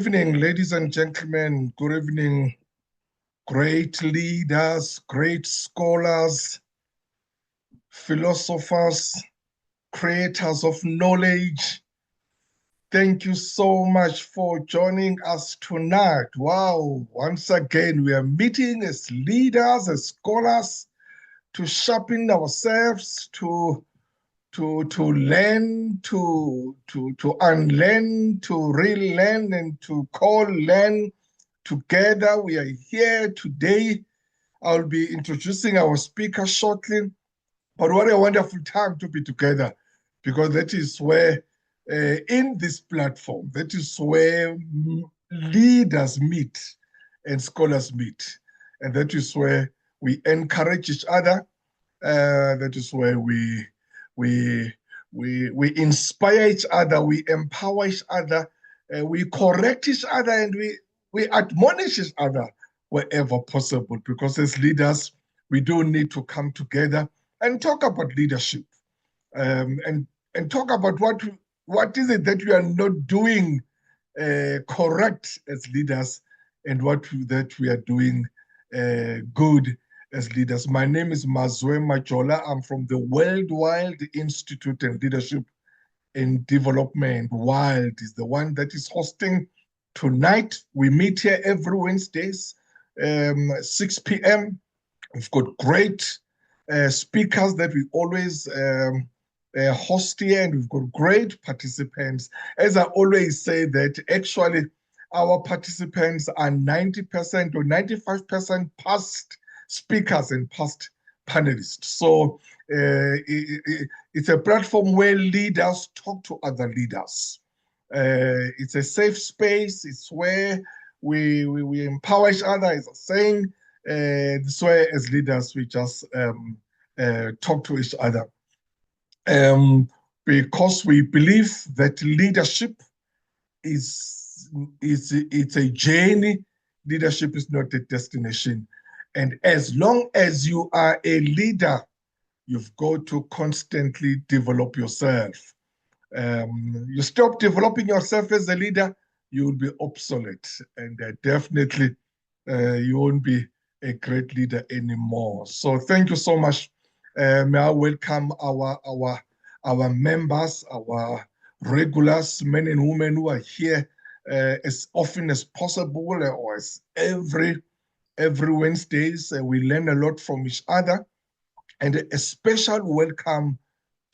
evening, ladies and gentlemen. Good evening, great leaders, great scholars, philosophers, creators of knowledge. Thank you so much for joining us tonight. Wow, once again, we are meeting as leaders, as scholars, to sharpen ourselves, to learn, to unlearn, to relearn, and to co-learn together. We are here today. I'll be introducing our speaker shortly, but what a wonderful time to be together, because that is where, in this platform, that is where leaders meet and scholars meet, and that is where we encourage each other. That is where we inspire each other, we empower each other, we correct each other, and we admonish each other wherever possible. Because as leaders, we do need to come together and talk about leadership, and talk about what is it that we are not doing correct as leaders, and that we are doing good as leaders. My name is Mazwe Majola. I'm from the Worldwide Institute in Leadership and Development. WILD is the one that is hosting tonight. We meet here every Wednesdays, 6 p.m. We've got great speakers that we always host here, and we've got great participants. As I always say, that actually our participants are 90% or 95% past speakers and past panelists. So it's a platform where leaders talk to other leaders. It's a safe space. It's where we empower each other, as I'm saying. This way, as leaders, we just talk to each other. Because we believe that leadership it's a journey. Leadership is not a destination. And as long as you are a leader, you've got to constantly develop yourself. You stop developing yourself as a leader, you will be obsolete, and definitely you won't be a great leader anymore. So thank you so much. May I welcome our members, our regulars, men and women who are here as often as possible, or as every Wednesdays. We learn a lot from each other, and a special welcome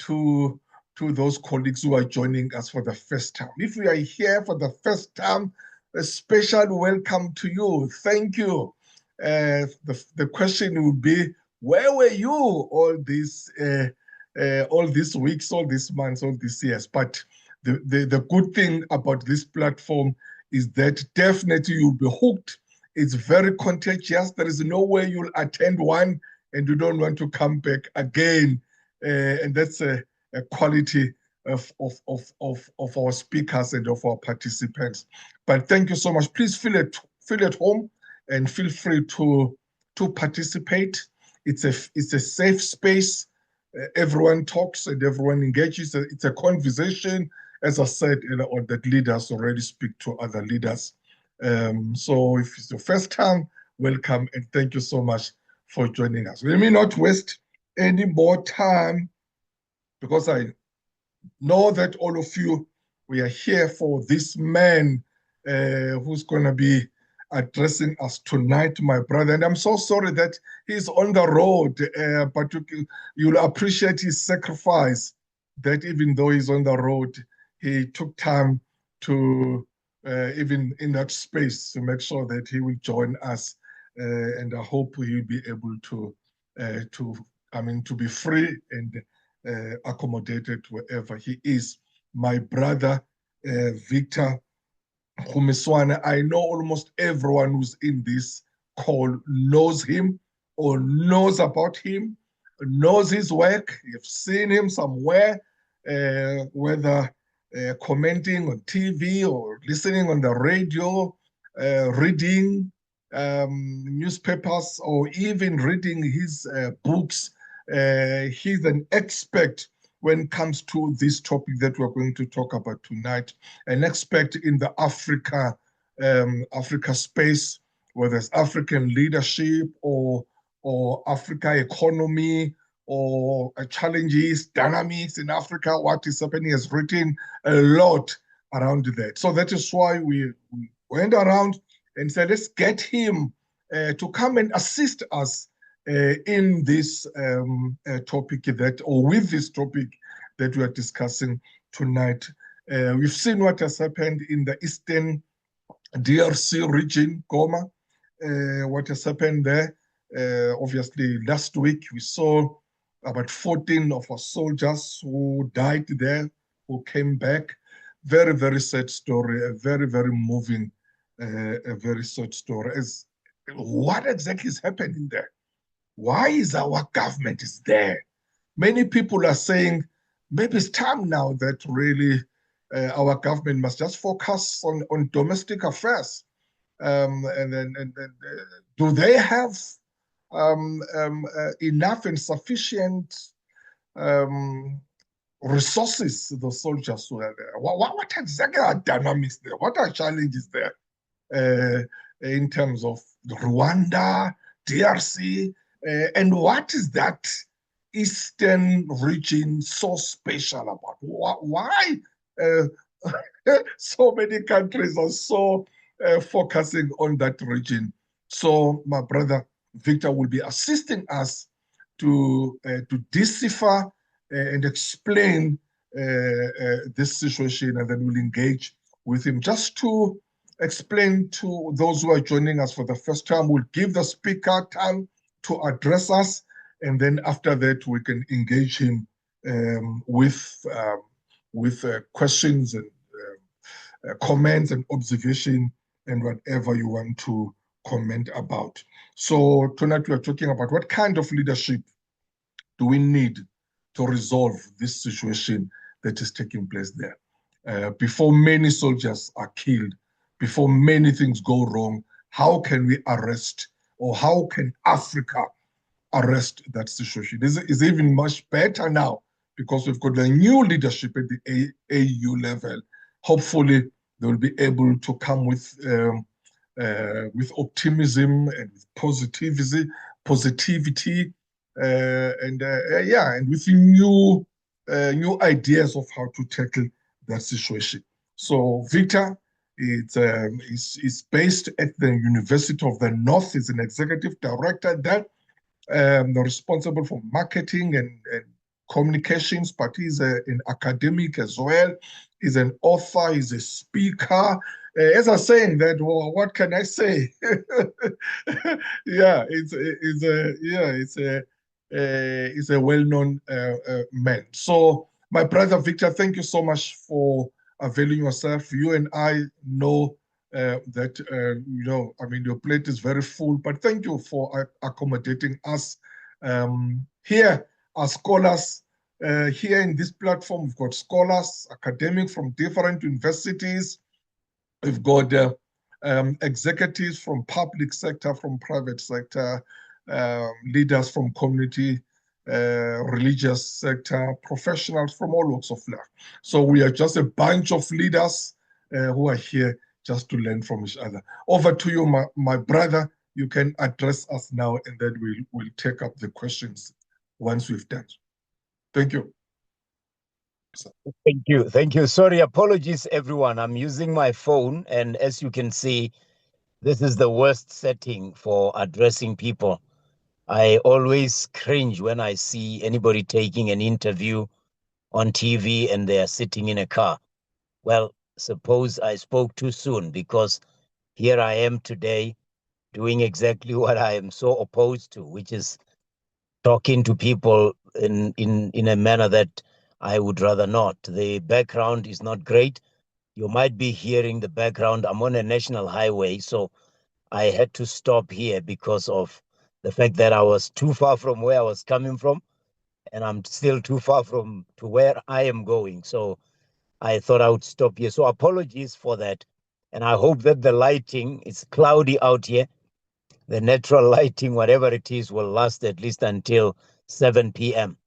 to those colleagues who are joining us for the first time. If you are here for the first time, a special welcome to you. Thank you. The question would be, where were you all these weeks, all these months, all these years? But the good thing about this platform is that definitely you'll be hooked. It's very contagious. There is no way you'll attend one and you don't want to come back again. And that's a quality of our speakers and of our participants. But thank you so much. Please feel at home and feel free to participate. It's a safe space. Everyone talks and everyone engages. It's a conversation. As I said, that leaders already speak to other leaders. So if it's your first time, welcome, and thank you so much for joining us. Let me not waste any more time, because I know that all of you, we are here for this man who's going to be addressing us tonight, my brother. And I'm so sorry that he's on the road, but you'll appreciate his sacrifice, that even though he's on the road, he took time to even in that space to make sure that he will join us, and I hope he'll be able to be free and accommodated wherever he is. My brother Victor Kgomoeswana, I know almost everyone who's in this call knows him or knows about him, knows his work. You've seen him somewhere, whether commenting on TV or listening on the radio, reading newspapers, or even reading his books. He's an expert when it comes to this topic that we're going to talk about tonight, an expert in the Africa Africa space, whether it's African leadership or Africa economy or challenges, dynamics in Africa, what is happening, has written a lot around that. So that is why we went around and said, let's get him to come and assist us in this topic or with this topic that we are discussing tonight. We've seen what has happened in the Eastern DRC region, Goma, what has happened there. Obviously, last week we saw about 14 of our soldiers who died there, who came back. Very, very sad story, a very, very moving, a very sad story. What exactly is happening there? Why is our government is there? Many people are saying maybe it's time now that really our government must just focus on domestic affairs. And do they have enough and sufficient resources, the soldiers who are there? What exactly are dynamics there? What are challenges there in terms of Rwanda, DRC, and what is that Eastern region so special about? Why so many countries are so focusing on that region? So my brother Victor will be assisting us to decipher and explain this situation, and then we'll engage with him. Just to explain to those who are joining us for the first time, we'll give the speaker time to address us, and then after that we can engage him with questions and comments and observation and whatever you want to comment about. So tonight we are talking about what kind of leadership do we need to resolve this situation that is taking place there. Before many soldiers are killed, before many things go wrong, how can we arrest, or how can Africa arrest that situation? It's even much better now because we've got a new leadership at the AU level. Hopefully, they will be able to come with optimism and with positivity, and with new ideas of how to tackle that situation. So Victor is based at the University of the North. He's an executive director there, responsible for marketing and communications, but he's an academic as well. He's an author, he's a speaker. As I was saying that, well, what can I say? Yeah, it's a well-known man. So, my brother Victor, thank you so much for availing yourself. You and I know that your plate is very full, but thank you for accommodating us. Here are scholars. Here in this platform, we've got scholars, academics from different universities. We've got executives from public sector, from private sector, leaders from community, religious sector, professionals from all walks of life. So we are just a bunch of leaders who are here just to learn from each other. Over to you, my brother. You can address us now, and then we'll take up the questions once we've done. Thank you. Thank you. Sorry, apologies, everyone. I'm using my phone, and as you can see, this is the worst setting for addressing people. I always cringe when I see anybody taking an interview on TV and they are sitting in a car. Well, suppose I spoke too soon, because here I am today doing exactly what I am so opposed to, which is talking to people in a manner that I would rather not. The background is not great. You might be hearing the background. I'm on a national highway, so I had to stop here because of the fact that I was too far from where I was coming from, and I'm still too far to where I am going. So I thought I would stop here. So apologies for that. And I hope that the lighting, it's cloudy out here. The natural lighting, whatever it is, will last at least until 7 p.m.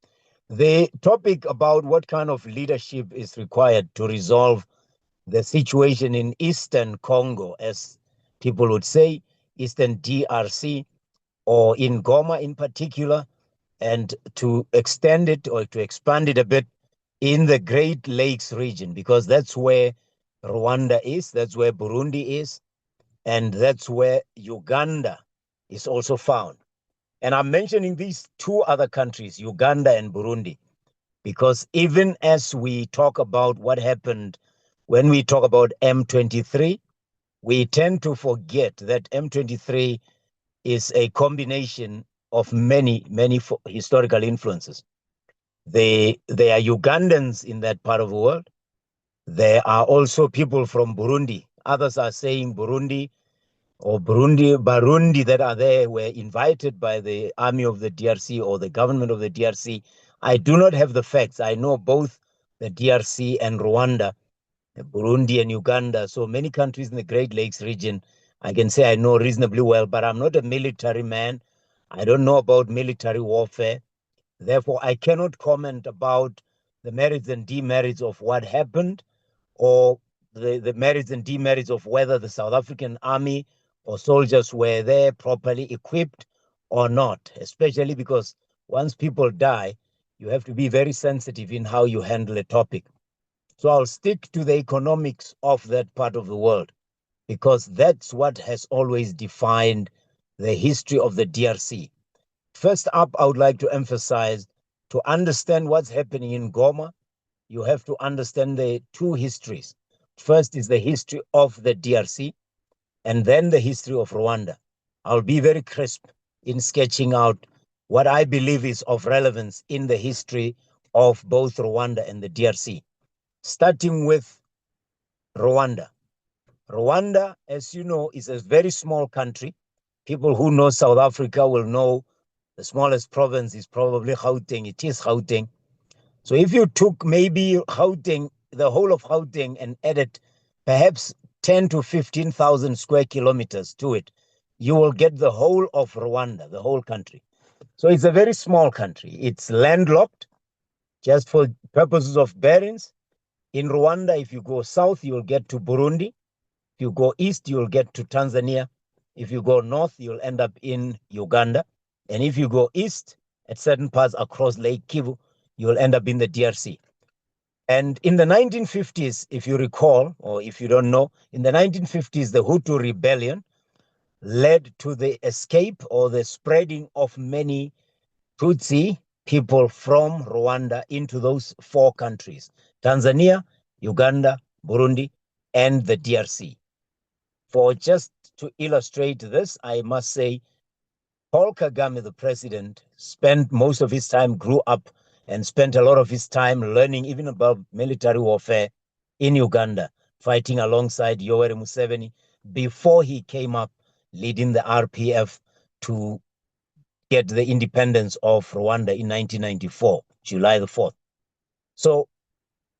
The topic about what kind of leadership is required to resolve the situation in Eastern Congo, as people would say, Eastern DRC, or in Goma in particular, and to extend it or to expand it a bit in the Great Lakes region, because that's where Rwanda is, that's where Burundi is, and that's where Uganda is also found. And I'm mentioning these two other countries, Uganda and Burundi, because even as we talk about what happened when we talk about M23, we tend to forget that M23 is a combination of many historical influences. There are Ugandans in that part of the world. There are also people from Burundi. Others are saying Burundi or Barundi that are there were invited by the army of the DRC or the government of the DRC. I do not have the facts. I know both the DRC and Rwanda, Burundi and Uganda. So many countries in the Great Lakes region, I can say I know reasonably well, but I'm not a military man. I don't know about military warfare. Therefore, I cannot comment about the merits and demerits of what happened, or the merits and demerits of whether the South African army or soldiers were there properly equipped or not, especially because once people die, you have to be very sensitive in how you handle a topic. So I'll stick to the economics of that part of the world, because that's what has always defined the history of the DRC. First up, I would like to emphasize, to understand what's happening in Goma, you have to understand the two histories. First is the history of the DRC, and then the history of Rwanda. I'll be very crisp in sketching out what I believe is of relevance in the history of both Rwanda and the DRC. Starting with Rwanda. Rwanda, as you know, is a very small country. People who know South Africa will know the smallest province is probably Gauteng. It is Gauteng. So if you took maybe Gauteng, the whole of Gauteng, and added perhaps 10 to 15,000 square kilometers to it, you will get the whole of Rwanda, the whole country. So it's a very small country. It's landlocked, just for purposes of bearings. In Rwanda, if you go south, you'll get to Burundi. If you go east, you'll get to Tanzania. If you go north, you'll end up in Uganda. And if you go east, at certain parts across Lake Kivu, you'll end up in the DRC. And in the 1950s, if you recall, or if you don't know, in the 1950s, the Hutu rebellion led to the escape or the spreading of many Tutsi people from Rwanda into those four countries: Tanzania, Uganda, Burundi, and the DRC. For just to illustrate this, I must say, Paul Kagame, the president, spent most of his time, grew up and spent a lot of his time learning even about military warfare in Uganda, fighting alongside Yoweri Museveni before he came up leading the RPF to get the independence of Rwanda in 1994, July the 4th. So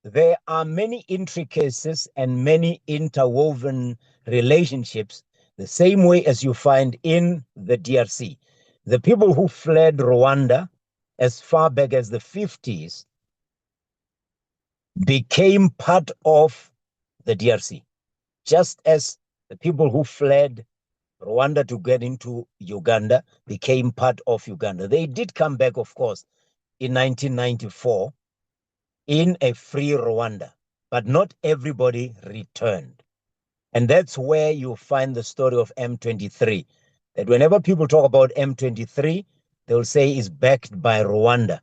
there are many intricacies and many interwoven relationships, the same way as you find in the DRC. The people who fled Rwanda as far back as the 50s became part of the DRC, just as the people who fled Rwanda to get into Uganda became part of Uganda. They did come back, of course, in 1994 in a free Rwanda, but not everybody returned. And that's where you find the story of M23, that whenever people talk about M23, they'll say it's backed by Rwanda.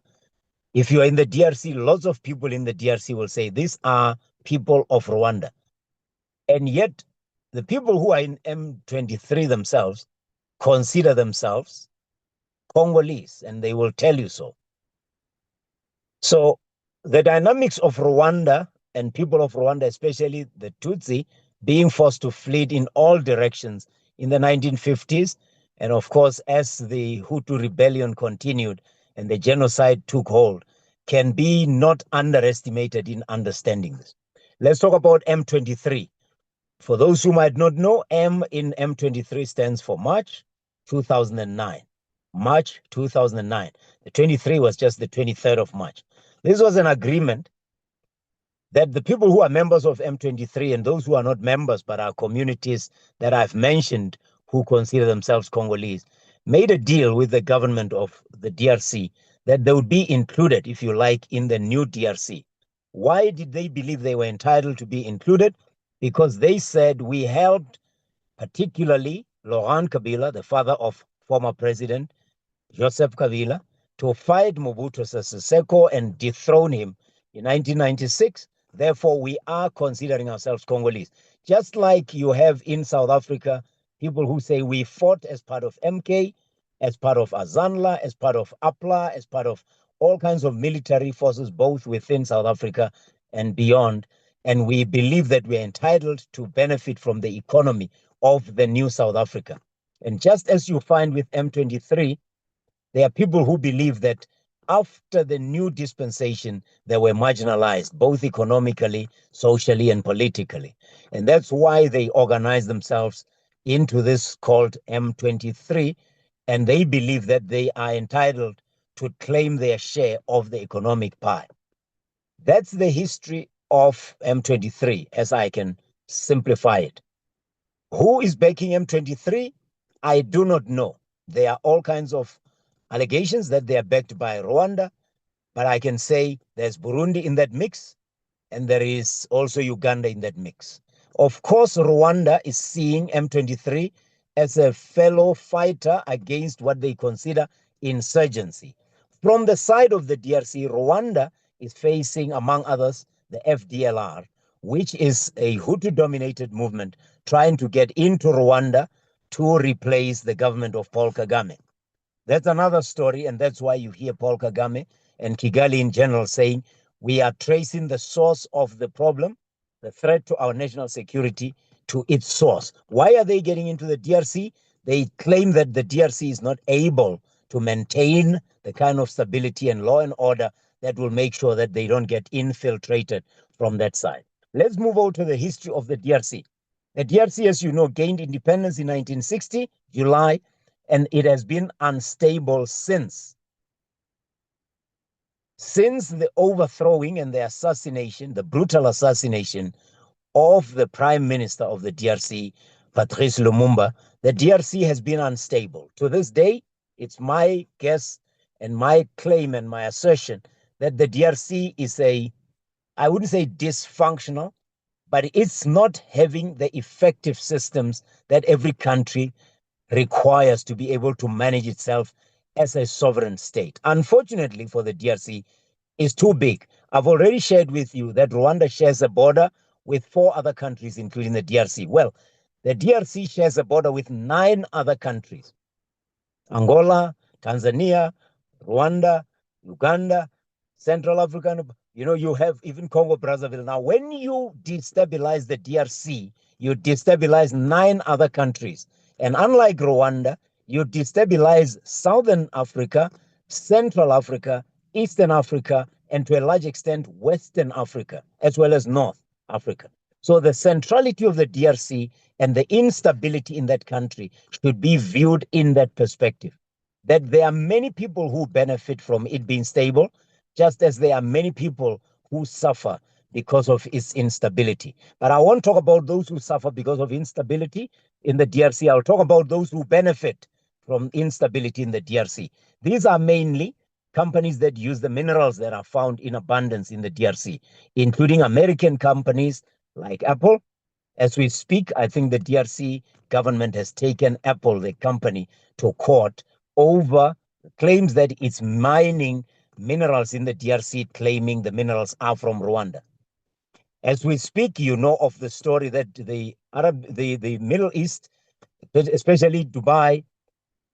If you're in the DRC, lots of people in the DRC will say these are people of Rwanda. And yet, the people who are in M23 themselves consider themselves Congolese, and they will tell you so. So the dynamics of Rwanda and people of Rwanda, especially the Tutsi, being forced to flee in all directions in the 1950s, and of course, as the Hutu rebellion continued and the genocide took hold, can be not underestimated in understanding this. Let's talk about M23. For those who might not know, M in M23 stands for March 2009. March 2009. The 23 was just the 23rd of March. This was an agreement that the people who are members of M23 and those who are not members but are communities that I've mentioned who consider themselves Congolese made a deal with the government of the DRC that they would be included, if you like, in the new DRC. Why did they believe they were entitled to be included? Because they said we helped, particularly Laurent Kabila, the father of former president Joseph Kabila, to fight Mobutu Sese Seko and dethrone him in 1996. Therefore, we are considering ourselves Congolese. Just like you have in South Africa, people who say we fought as part of MK, as part of Azanla, as part of APLA, as part of all kinds of military forces, both within South Africa and beyond. And we believe that we're entitled to benefit from the economy of the new South Africa. And just as you find with M23, there are people who believe that after the new dispensation, they were marginalized, both economically, socially, and politically. And that's why they organize themselves into this called M23. And they believe that they are entitled to claim their share of the economic pie. That's the history of M23, as I can simplify it. Who is backing M23? I do not know. There are all kinds of allegations that they are backed by Rwanda, but I can say there's Burundi in that mix, and there is also Uganda in that mix. Of course, Rwanda is seeing M23 as a fellow fighter against what they consider insurgency. From the side of the DRC, Rwanda is facing, among others, the FDLR, which is a Hutu-dominated movement trying to get into Rwanda to replace the government of Paul Kagame. That's another story, and that's why you hear Paul Kagame and Kigali in general saying, we are tracing the source of the problem, the threat to our national security, to its source. Why are they getting into the DRC? They claim that the DRC is not able to maintain the kind of stability and law and order that will make sure that they don't get infiltrated from that side. Let's move on to the history of the DRC. The DRC, as you know, gained independence in 1960, July, and it has been unstable since. Since the overthrowing and the assassination, the brutal assassination of the Prime Minister of the DRC, Patrice Lumumba, the DRC has been unstable. To this day, it's my guess and my claim and my assertion that the DRC is I wouldn't say dysfunctional, but it's not having the effective systems that every country requires to be able to manage itself as a sovereign state. Unfortunately for the DRC, is too big. I've already shared with you that Rwanda shares a border with 4 other countries, including the DRC. Well, the DRC shares a border with 9 other countries: Angola, Tanzania, Rwanda, Uganda, Central African. You have even Congo Brazzaville. Now, when you destabilize the DRC, you destabilize 9 other countries. And unlike Rwanda, you destabilize Southern Africa, Central Africa, Eastern Africa, and to a large extent, Western Africa, as well as North Africa. So the centrality of the DRC and the instability in that country should be viewed in that perspective, that there are many people who benefit from it being stable, just as there are many people who suffer because of its instability. But I won't talk about those who suffer because of instability in the DRC. I'll talk about those who benefit from instability in the DRC. These are mainly companies that use the minerals that are found in abundance in the DRC, including American companies like Apple. As we speak, I think the DRC government has taken Apple, the company, to court over claims that it's mining minerals in the DRC, claiming the minerals are from Rwanda. As we speak, you know of the story that the Middle East, especially Dubai,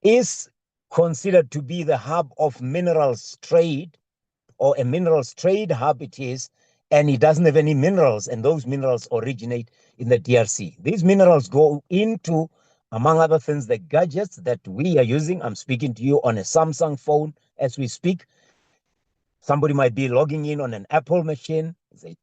is considered to be the hub of minerals trade, or a minerals trade hub it is, and it doesn't have any minerals, and those minerals originate in the DRC. These minerals go into, among other things, the gadgets that we are using. I'm speaking to you on a Samsung phone as we speak. Somebody might be logging in on an Apple machine,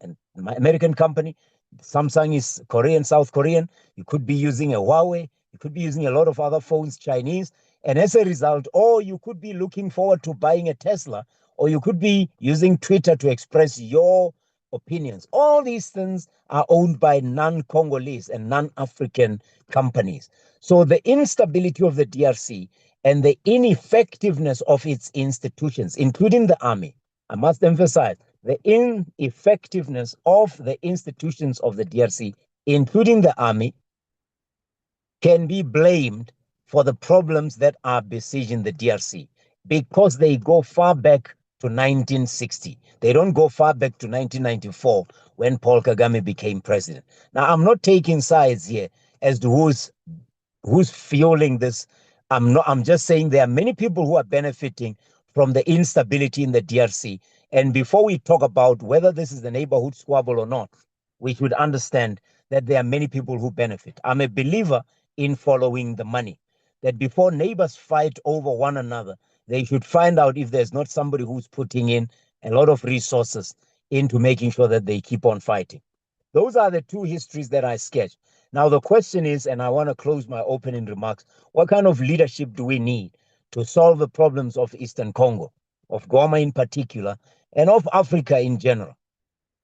an American company. Samsung is Korean, South Korean. You could be using a Huawei. You could be using a lot of other phones, Chinese. And as a result, or you could be looking forward to buying a Tesla, or you could be using Twitter to express your opinions. All these things are owned by non-Congolese and non-African companies. So the instability of the DRC and the ineffectiveness of its institutions, including the army, I must emphasize, the ineffectiveness of the institutions of the DRC, including the army, can be blamed for the problems that are besieging the DRC because they go far back to 1960. They don't go far back to 1994 when Paul Kagame became president. Now, I'm not taking sides here as to who's fueling this. I'm just saying there are many people who are benefiting from the instability in the DRC. And before we talk about whether this is a neighborhood squabble or not, we should understand that there are many people who benefit. I'm a believer in following the money, that before neighbors fight over one another, they should find out if there's not somebody who's putting in a lot of resources into making sure that they keep on fighting. Those are the two histories that I sketched. Now, the question is, and I want to close my opening remarks, what kind of leadership do we need to solve the problems of Eastern Congo, of Goma in particular, and of Africa in general?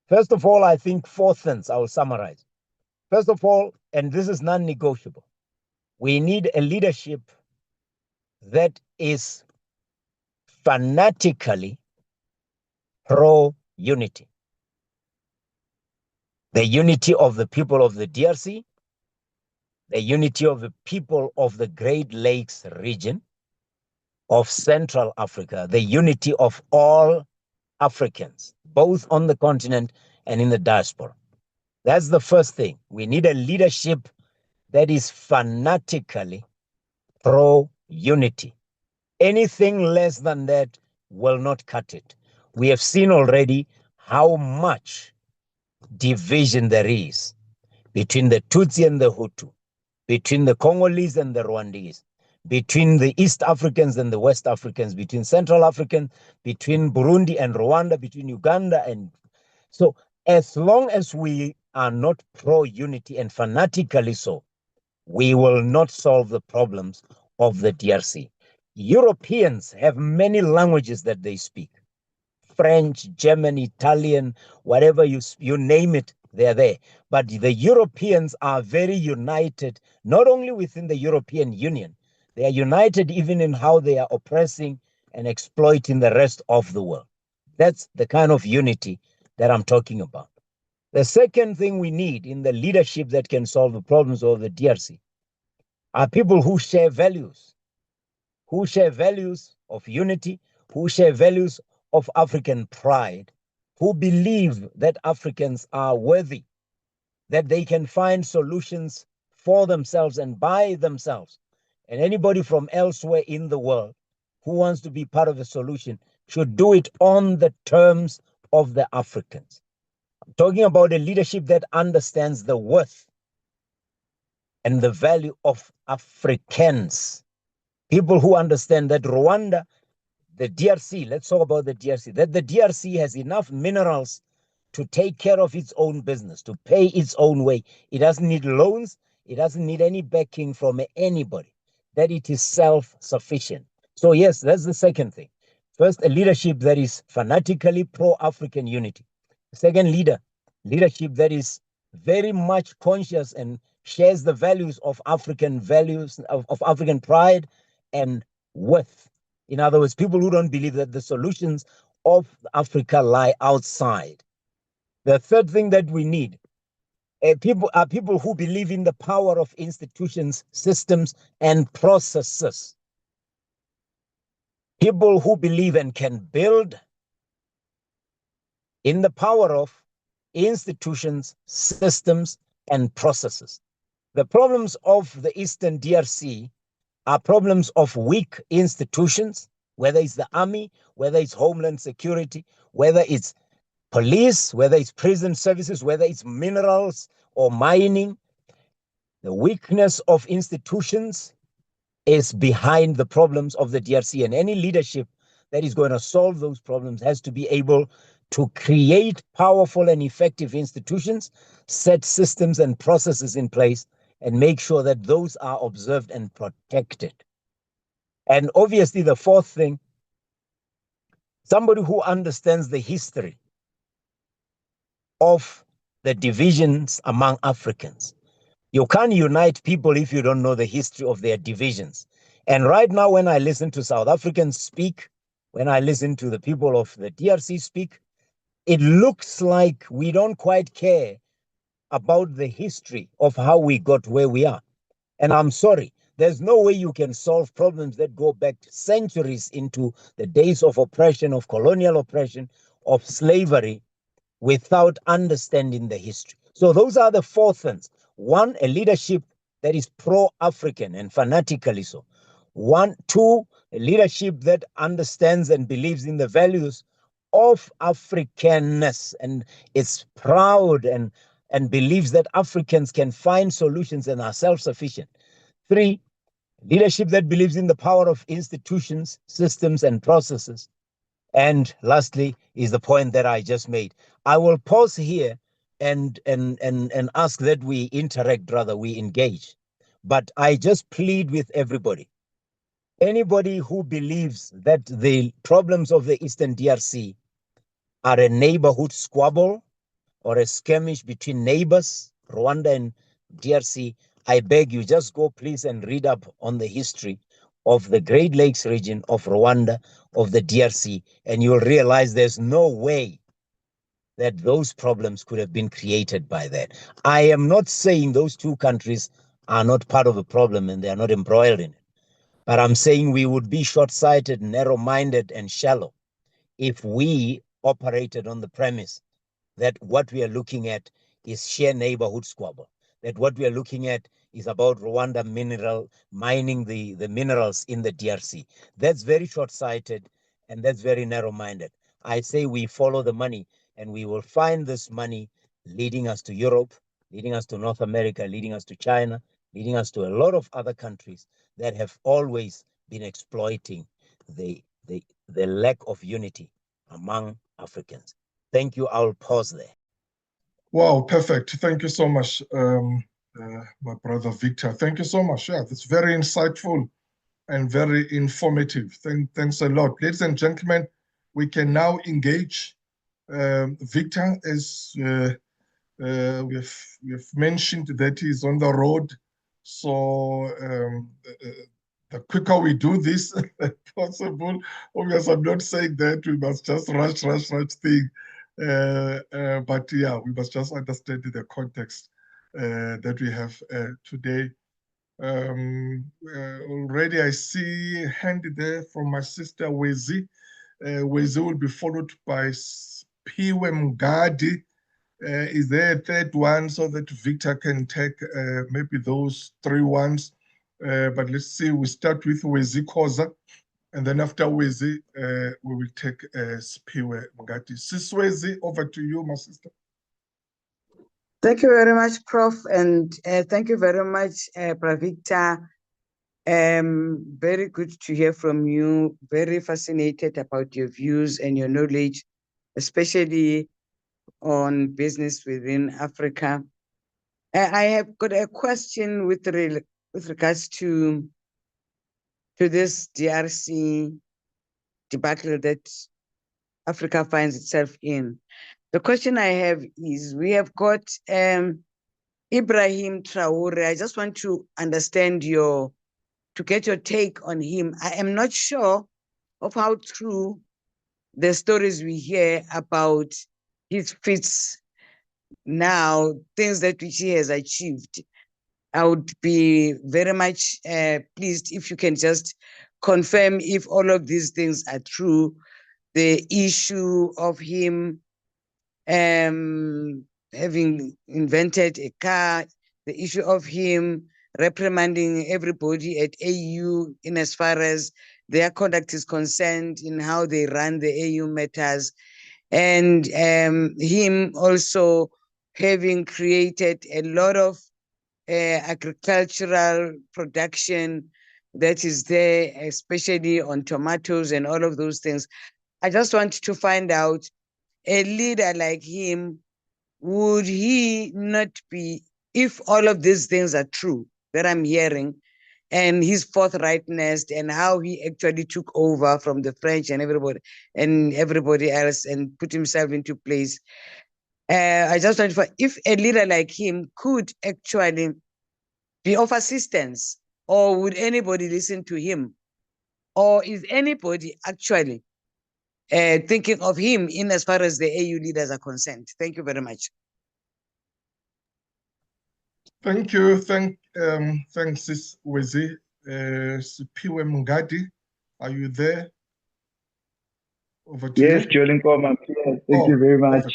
First of all, I think four things I will summarize. First of all, and this is non-negotiable, we need a leadership that is fanatically pro-unity. The unity of the people of the DRC, the unity of the people of the Great Lakes region, of Central Africa, the unity of all Africans, both on the continent and in the diaspora. That's the first thing. We need a leadership that is fanatically pro-unity. Anything less than that will not cut it. We have seen already how much division there is between the Tutsi and the Hutu, between the Congolese and the Rwandese, between the East Africans and the West Africans, between Central Africans, between Burundi and Rwanda, between Uganda and... So as long as we are not pro-unity and fanatically so, we will not solve the problems of the DRC. Europeans have many languages that they speak. French, German, Italian, whatever you name it, they're there. But the Europeans are very united, not only within the European Union, they are united even in how they are oppressing and exploiting the rest of the world. That's the kind of unity that I'm talking about. The second thing we need in the leadership that can solve the problems of the DRC are people who share values of unity, who share values of African pride, who believe that Africans are worthy, that they can find solutions for themselves and by themselves. And anybody from elsewhere in the world who wants to be part of a solution should do it on the terms of the Africans. I'm talking about a leadership that understands the worth and the value of Africans. People who understand that Rwanda, the DRC, let's talk about the DRC, that the DRC has enough minerals to take care of its own business, to pay its own way. It doesn't need loans. It doesn't need any backing from anybody, that it is self-sufficient. So yes, that's the second thing. First, a leadership that is fanatically pro-African unity. Second, leadership that is very much conscious and shares the values of African values, of African pride and worth. In other words, people who don't believe that the solutions of Africa lie outside. The third thing that we need are people who believe in the power of institutions, systems, and processes. People who believe and can build in the power of institutions, systems, and processes. The problems of the Eastern DRC are problems of weak institutions, whether it's the army, whether it's Homeland Security, whether it's police, whether it's prison services, whether it's minerals or mining. The weakness of institutions is behind the problems of the DRC, and any leadership that is going to solve those problems has to be able to create powerful and effective institutions, set systems and processes in place, and make sure that those are observed and protected. And obviously, the fourth thing, somebody who understands the history of the divisions among Africans. You can't unite people if you don't know the history of their divisions. And right now, when I listen to South Africans speak, when I listen to the people of the DRC speak, it looks like we don't quite care about the history of how we got where we are. And I'm sorry, there's no way you can solve problems that go back centuries into the days of oppression, of colonial oppression, of slavery, without understanding the history. So those are the four things. One, a leadership that is pro-African and fanatically so. One, two, a leadership that understands and believes in the values of Africanness and is proud and believes that Africans can find solutions and are self-sufficient. Three, leadership that believes in the power of institutions, systems, and processes. And lastly is the point that I just made. I will pause here and ask that we interact, rather we engage. But I just plead with everybody. Anybody who believes that the problems of the Eastern DRC are a neighborhood squabble or a skirmish between neighbors, Rwanda and DRC, I beg you, just go please and read up on the history of the Great Lakes region, of Rwanda, of the DRC, and you'll realize there's no way that those problems could have been created by that. I am not saying those two countries are not part of a problem and they are not embroiled in it, but I'm saying we would be short-sighted, narrow-minded, and shallow if we operated on the premise that what we are looking at is sheer neighborhood squabble, that what we are looking at is about Rwanda mining the minerals in the DRC. That's very short-sighted and that's very narrow-minded. I say we follow the money and we will find this money leading us to Europe, leading us to North America, leading us to China, leading us to a lot of other countries that have always been exploiting the lack of unity among Africans. Thank you. I'll pause there. Wow, perfect. Thank you so much, my brother Victor. Thank you so much. Yeah, that's very insightful and very informative. Thanks a lot. Ladies and gentlemen, we can now engage. Victor, as we've mentioned that he's on the road, so the quicker we do this possible. Obviously, I'm not saying that we must just rush thing. But yeah, we must just understand the context that we have today. Already I see a hand there from my sister Wezi. Wezi will be followed by Piwe Mgadi. Is there a third one so that Victor can take maybe those three ones? But let's see, we start with Wezi Koza, and then after Wezi, we will take Spiwe Mgati. Siswezi, over to you, my sister. Thank you very much, Prof. And thank you very much, Pravicta. Very good to hear from you. Very fascinated about your views and your knowledge, especially on business within Africa. I have got a question with regards to this DRC debacle that Africa finds itself in. The question I have is, we have got Ibrahim Traore. I just want to understand to get your take on him. I am not sure of how true the stories we hear about his feats now, things that which he has achieved. I would be very much pleased if you can just confirm if all of these things are true. The issue of him having invented a car, the issue of him reprimanding everybody at AU in as far as their conduct is concerned, in how they run the AU matters, and him also having created a lot of agricultural production that is there, especially on tomatoes and all of those things. I just want to find out, a leader like him, would he not be, if all of these things are true that I'm hearing, and his forthrightness and how he actually took over from the French and everybody else and put himself into place, I just want to, if a leader like him could actually be of assistance, or would anybody listen to him? Or is anybody actually thinking of him in as far as the AU leaders are concerned? Thank you very much. Thank you. Thanks, Sis Wezi. Sipiwe Mungadi, are you there? Over to yes, you. Jolin Goma, thank you very much.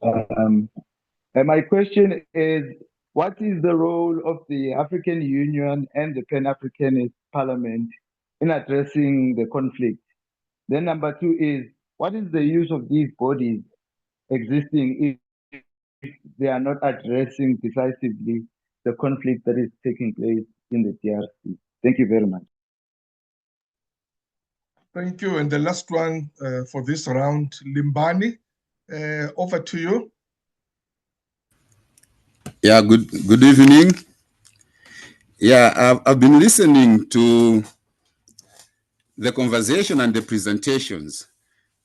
And my question is, what is the role of the African Union and the Pan-Africanist Parliament in addressing the conflict? Then number two is, what is the use of these bodies existing if they are not addressing decisively the conflict that is taking place in the DRC? Thank you very much. Thank you. And the last one for this round, Limbani, over to you. Yeah, good evening. Yeah, I've been listening to the conversation and the presentations,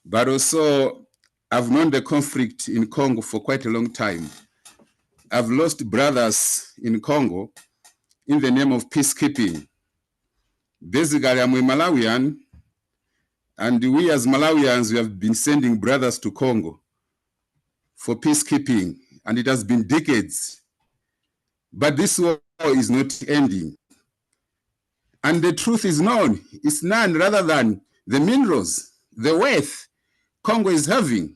but also I've known the conflict in Congo for quite a long time. I've lost brothers in Congo in the name of peacekeeping. Basically, I'm a Malawian, and we as Malawians, we have been sending brothers to Congo for peacekeeping, and it has been decades. But this war is not ending. And the truth is known. It's none rather than the minerals, the wealth Congo is having.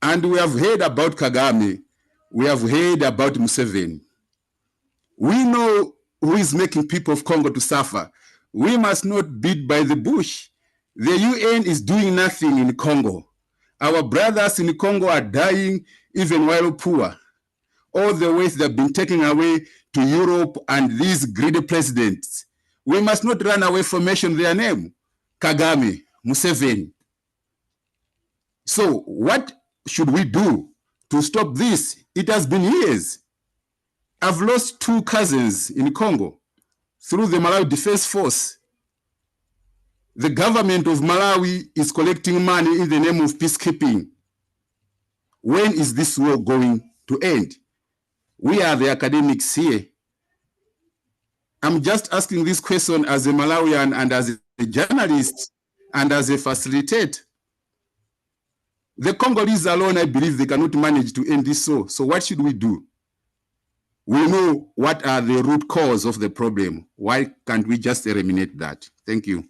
And we have heard about Kagame. We have heard about Museveni. We know who is making people of Congo to suffer. We must not beat by the bush. The UN is doing nothing in Congo. Our brothers in Congo are dying even while poor. All the wealth they've been taken away to Europe and these greedy presidents. We must not run away from mentioning their name. Kagame, Museveni. So what should we do to stop this? It has been years. I've lost 2 cousins in Congo through the Malawi Defense Force. The government of Malawi is collecting money in the name of peacekeeping. When is this war going to end? We are the academics here. I'm just asking this question as a Malawian and as a journalist and as a facilitator. The Congolese alone, I believe they cannot manage to end this war. So what should we do? We know what are the root cause of the problem. Why can't we just eliminate that? Thank you.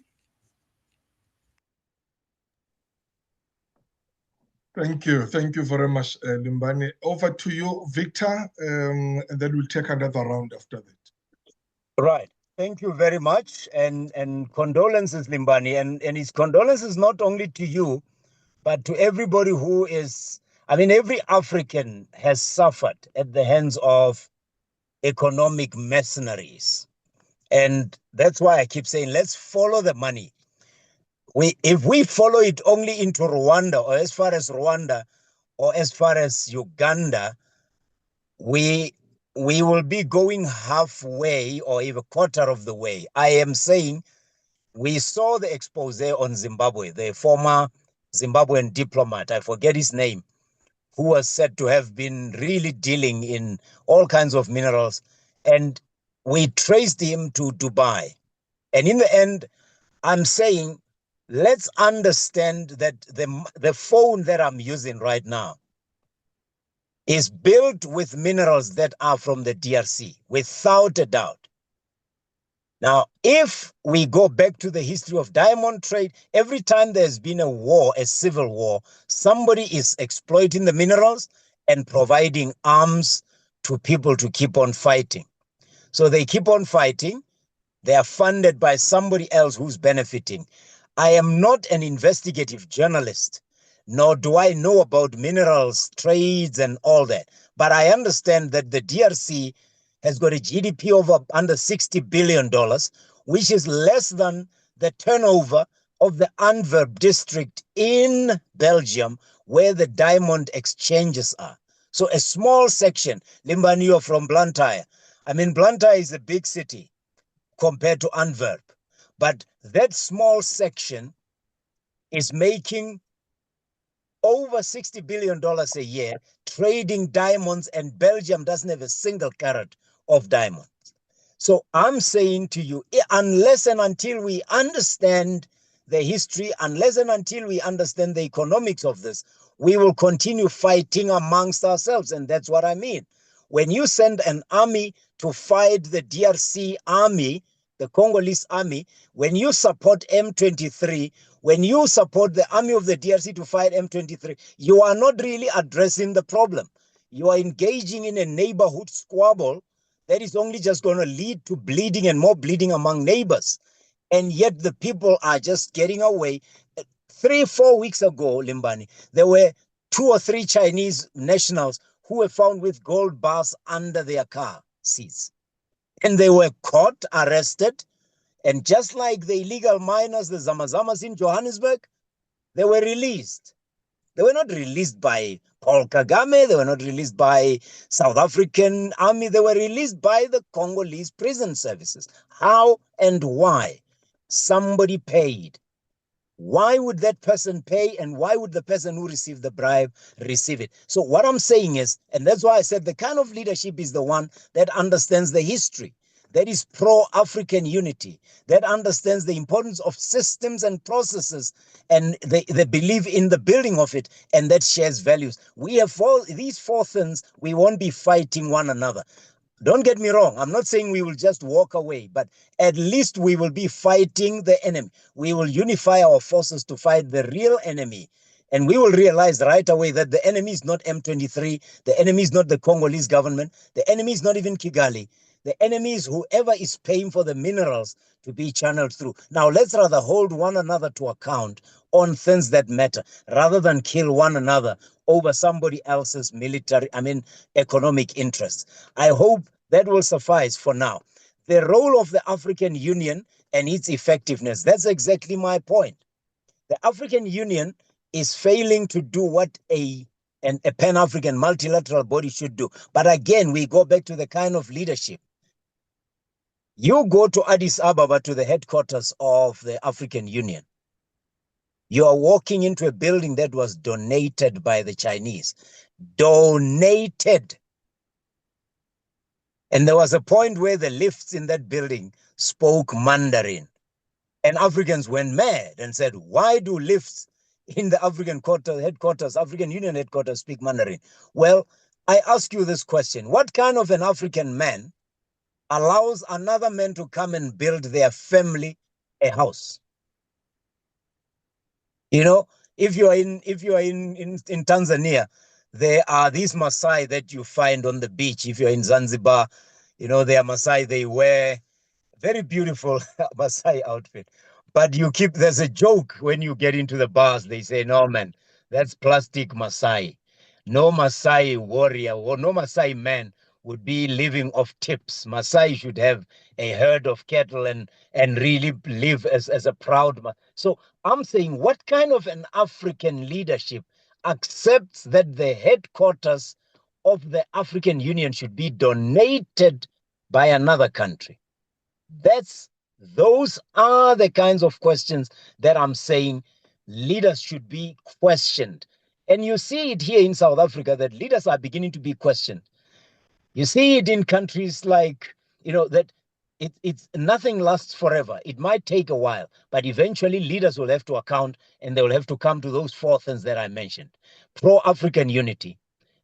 Thank you. Thank you very much, Limbani. Over to you, Victor, and then we'll take another round after that. Right. Thank you very much. And condolences, Limbani. And his condolences not only to you, but to everybody who is, I mean, every African has suffered at the hands of economic mercenaries. And that's why I keep saying, let's follow the money. If we follow it only into Rwanda, or as far as Rwanda, or as far as Uganda, we will be going halfway or even quarter of the way. I am saying we saw the expose on Zimbabwe, the former Zimbabwean diplomat, I forget his name, who was said to have been really dealing in all kinds of minerals. And we traced him to Dubai. And in the end, I'm saying, let's understand that the phone that I'm using right now is built with minerals that are from the DRC, without a doubt. Now, if we go back to the history of diamond trade, every time there's been a war, a civil war, somebody is exploiting the minerals and providing arms to people to keep on fighting. So they keep on fighting. They are funded by somebody else who's benefiting. I am not an investigative journalist, nor do I know about minerals, trades, and all that. But I understand that the DRC has got a GDP of under $60 billion, which is less than the turnover of the Antwerp district in Belgium, where the diamond exchanges are. So a small section, Limbani, you're from Blantyre. I mean, Blantyre is a big city compared to Antwerp. But that small section is making over $60 billion a year trading diamonds, and Belgium doesn't have a single carat of diamonds. So I'm saying to you, unless and until we understand the history, unless and until we understand the economics of this, we will continue fighting amongst ourselves. And that's what I mean. When you send an army to fight the DRC army, the Congolese army, when you support M23, when you support the army of the DRC to fight M23, you are not really addressing the problem. You are engaging in a neighborhood squabble that is only just going to lead to bleeding and more bleeding among neighbors. And yet the people are just getting away. 3-4 weeks ago, Limbani, there were 2 or 3 Chinese nationals who were found with gold bars under their car seats. And they were caught, arrested, and just like the illegal miners, the Zamazamas in Johannesburg, they were released. They were not released by Paul Kagame. They were not released by South African army. They were released by the Congolese prison services. How and why? Somebody paid. Why would that person pay, and why would the person who received the bribe receive it? So what I'm saying is, and that's why I said the kind of leadership is the one that understands the history, that is pro-African unity, that understands the importance of systems and processes, and they believe in the building of it, and that shares values. We have these 4 things, we won't be fighting one another. Don't get me wrong. I'm not saying we will just walk away, but at least we will be fighting the enemy. We will unify our forces to fight the real enemy. And we will realize right away that the enemy is not M23. The enemy is not the Congolese government. The enemy is not even Kigali. The enemy is whoever is paying for the minerals to be channeled through. Now, let's rather hold one another to account on things that matter, rather than kill one another over somebody else's economic interests. I hope that will suffice for now. The role of the African Union and its effectiveness, that's exactly my point. The African Union is failing to do what a Pan-African multilateral body should do. But again, we go back to the kind of leadership. You go to Addis Ababa, to the headquarters of the African Union. You are walking into a building that was donated by the Chinese. Donated. And there was a point where the lifts in that building spoke Mandarin. And Africans went mad and said, why do lifts in the African Union headquarters speak Mandarin? Well, I ask you this question. What kind of an African man allows another man to come and build their family a house? You know, if you are in Tanzania, there are these Maasai that you find on the beach. If you're in Zanzibar, you know, they are Maasai, they wear very beautiful Maasai outfit. But there's a joke when you get into the bars, they say, no, man, that's plastic Maasai. No Maasai warrior or no Maasai man would be living off tips. Maasai should have a herd of cattle and really live as a proud man. So I'm saying, what kind of an African leadership accepts that the headquarters of the African Union should be donated by another country? Those are the kinds of questions that I'm saying leaders should be questioned. And you see it here in South Africa, that leaders are beginning to be questioned. You see it in countries like, that it's nothing lasts forever. It might take a while, but eventually leaders will have to account, and they will have to come to those 4 things that I mentioned. Pro-African unity,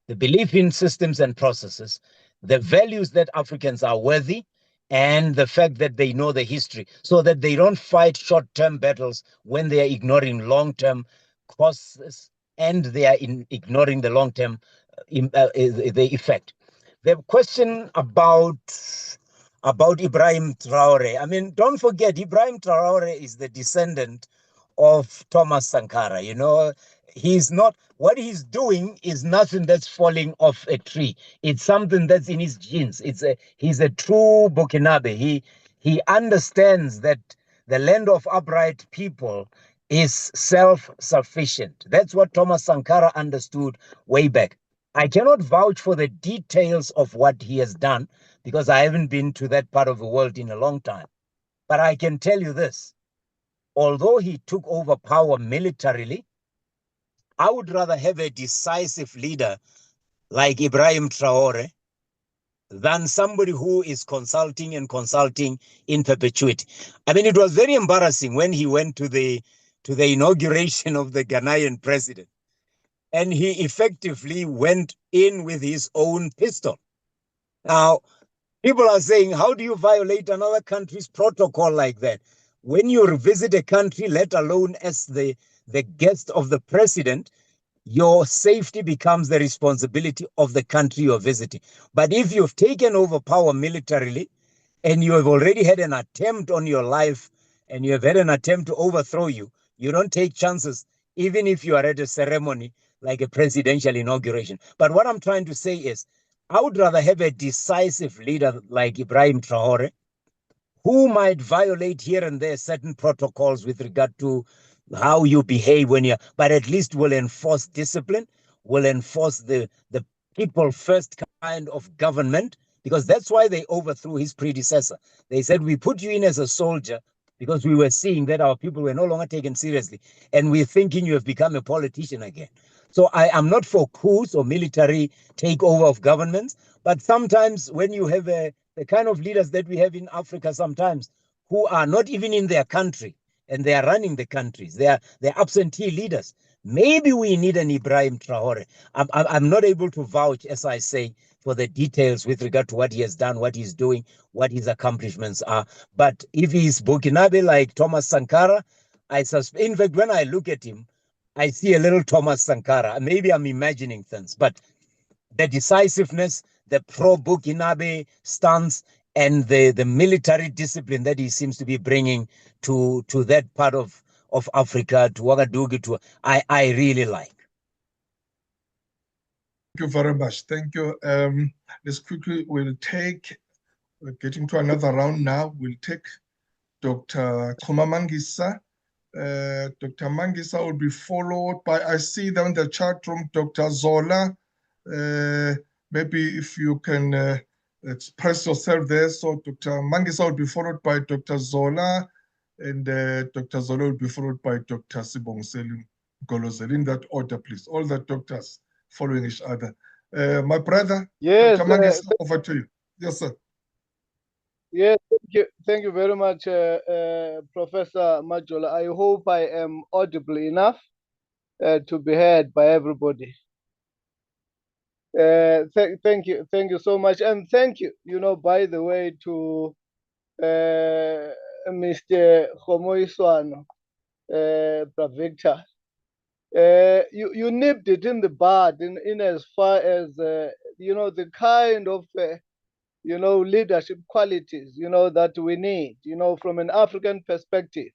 the belief in systems and processes, the values that Africans are worthy, and the fact that they know the history, so that they don't fight short-term battles when they are ignoring long-term causes, and they are ignoring the long-term the effect. The question about Ibrahim Traore. I mean, don't forget, Ibrahim Traore is the descendant of Thomas Sankara. You know, what he's doing is nothing that's falling off a tree. It's something that's in his genes. He's a true Burkinabe. He understands that the land of upright people is self-sufficient. That's what Thomas Sankara understood way back. I cannot vouch for the details of what he has done, because I haven't been to that part of the world in a long time. But I can tell you this: although he took over power militarily, I would rather have a decisive leader like Ibrahim Traore than somebody who is consulting and consulting in perpetuity. I mean, it was very embarrassing when he went to the inauguration of the Ghanaian president, and he effectively went in with his own pistol. Now, people are saying, how do you violate another country's protocol like that? When you visit a country, let alone as the guest of the president, your safety becomes the responsibility of the country you're visiting. But if you've taken over power militarily and you have already had an attempt on your life and you have had an attempt to overthrow you, you don't take chances, even if you are at a ceremony like a presidential inauguration. But what I'm trying to say is, I would rather have a decisive leader like Ibrahim Traore, who might violate here and there certain protocols with regard to how you behave when you're, but at least will enforce discipline, will enforce the people first kind of government, because that's why they overthrew his predecessor. They said, we put you in as a soldier because we were seeing that our people were no longer taken seriously, and we're thinking you have become a politician again. So I am not for coups or military takeover of governments, but sometimes when you have the kind of leaders that we have in Africa sometimes, who are not even in their country and they are running the countries, they're absentee leaders. Maybe we need an Ibrahim Traore. I'm not able to vouch, as I say, for the details with regard to what he has done, what he's doing, what his accomplishments are. But if he's Burkinabe like Thomas Sankara, I suspect, in fact, when I look at him, I see a little Thomas Sankara. Maybe I'm imagining things, but the decisiveness, the pro-Burkinabe stance, and the military discipline that he seems to be bringing to that part of Africa, to Ouagadougou, I really like. Thank you very much. Thank you. Let's quickly, we're getting to another round now. We'll take Dr. Goma. Dr. Mangisa will be followed by, I see down the chat room, Dr. Zola. Maybe if you can express yourself there. So Dr. Mangisa will be followed by Dr. Zola, and Dr. Zola will be followed by Dr. Sibongiseni Golozeli. In that order, please. All the doctors following each other. My brother, yes, Dr. Mangisa, over to you. Yes, sir. Yes, thank you very much, Professor Majola. I hope I am audible enough to be heard by everybody. Thank you so much, and thank you. By the way, to Mr. Kgomoeswana, Pravictor. You nipped it in the bud in as far as the kind of leadership qualities, that we need, from an African perspective,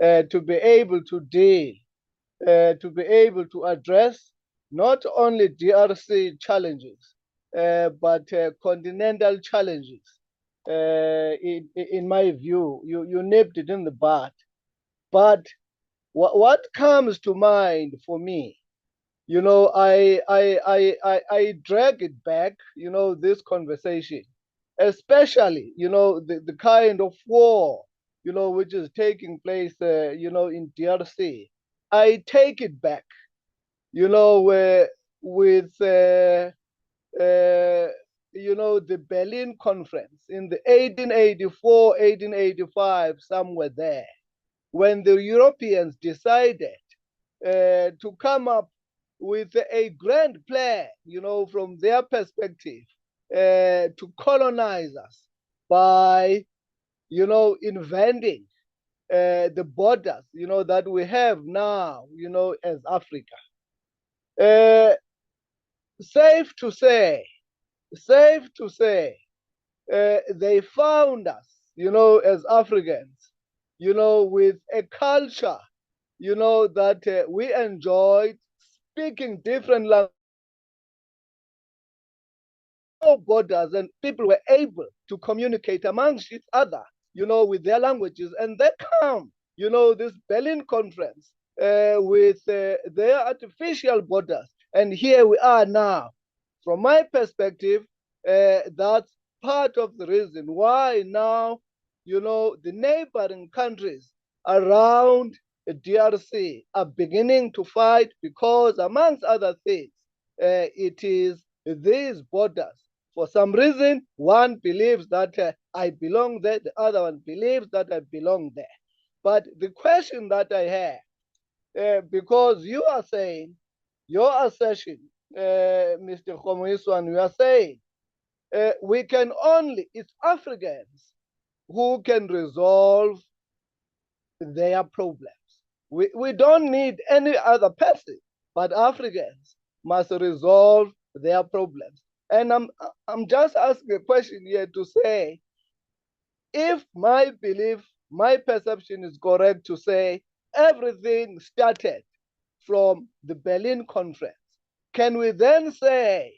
to be able to deal, to be able to address not only DRC challenges, but continental challenges. In my view, you nipped it in the bud. But what comes to mind for me, I drag it back, this conversation, especially, the kind of war, which is taking place, in DRC. I take it back, with, the Berlin Conference in the 1884, 1885, somewhere there, when the Europeans decided to come up with a grand plan, from their perspective, to colonize us by, inventing the borders, that we have now, as Africa. Safe to say, they found us, as Africans, with a culture, that we enjoyed speaking different languages, borders, and people were able to communicate amongst each other, with their languages. And they come, this Berlin Conference with their artificial borders. And here we are now. From my perspective, that's part of the reason why now, the neighboring countries around DRC are beginning to fight because, amongst other things, it is these borders. For some reason, one believes that I belong there, the other one believes that I belong there. But the question that I have, because you are saying, your assertion, Mr. Kgomoeswana, you are saying, we can only, it's Africans who can resolve their problems. We don't need any other person, but Africans must resolve their problems. And I'm just asking a question here to say, if my belief, my perception is correct to say everything started from the Berlin Conference, can we then say,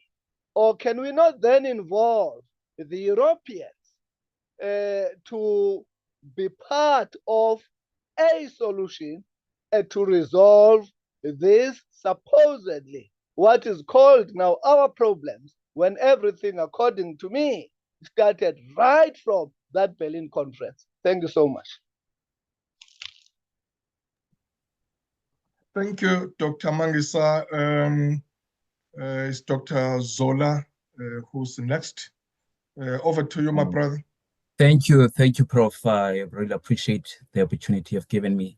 or can we not then involve the Europeans to be part of a solution to resolve this supposedly what is called now our problems, when everything, according to me, started right from that Berlin Conference? Thank you so much. Thank you, Dr. Mangisa. It's Dr. Zola who's next. Over to you, my brother. Thank you, Prof. I really appreciate the opportunity you've given me.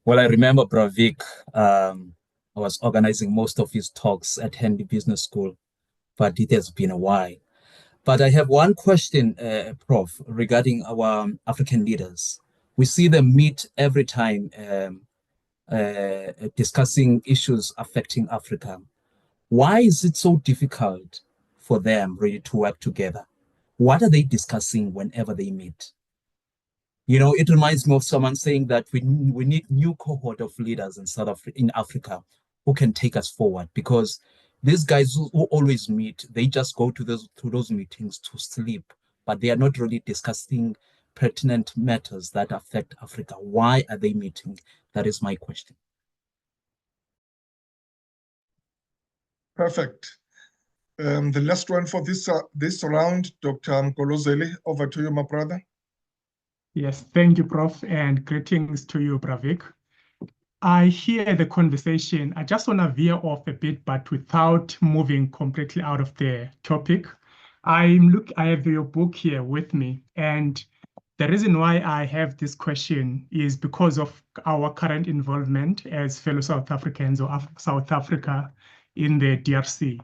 Well, I remember Bravik, I was organizing most of his talks at Henley Business School, but it has been a while. But I have one question, Prof, regarding our African leaders. We see them meet every time discussing issues affecting Africa. Why is it so difficult for them really to work together? What are they discussing whenever they meet? You know, it reminds me of someone saying that we need new cohort of leaders in Africa who can take us forward, because these guys who always meet, they just go to those meetings to sleep, but they are not really discussing pertinent matters that affect Africa. Why are they meeting? That is my question. Perfect. The last one for this round, Dr. Mgolozeli, over to you, my brother. Yes, thank you, Prof, and greetings to you, Bravik. I hear the conversation. I just want to veer off a bit, but without moving completely out of the topic. I have your book here with me, and the reason why I have this question is because of our current involvement as fellow South Africans or South Africa in the DRC.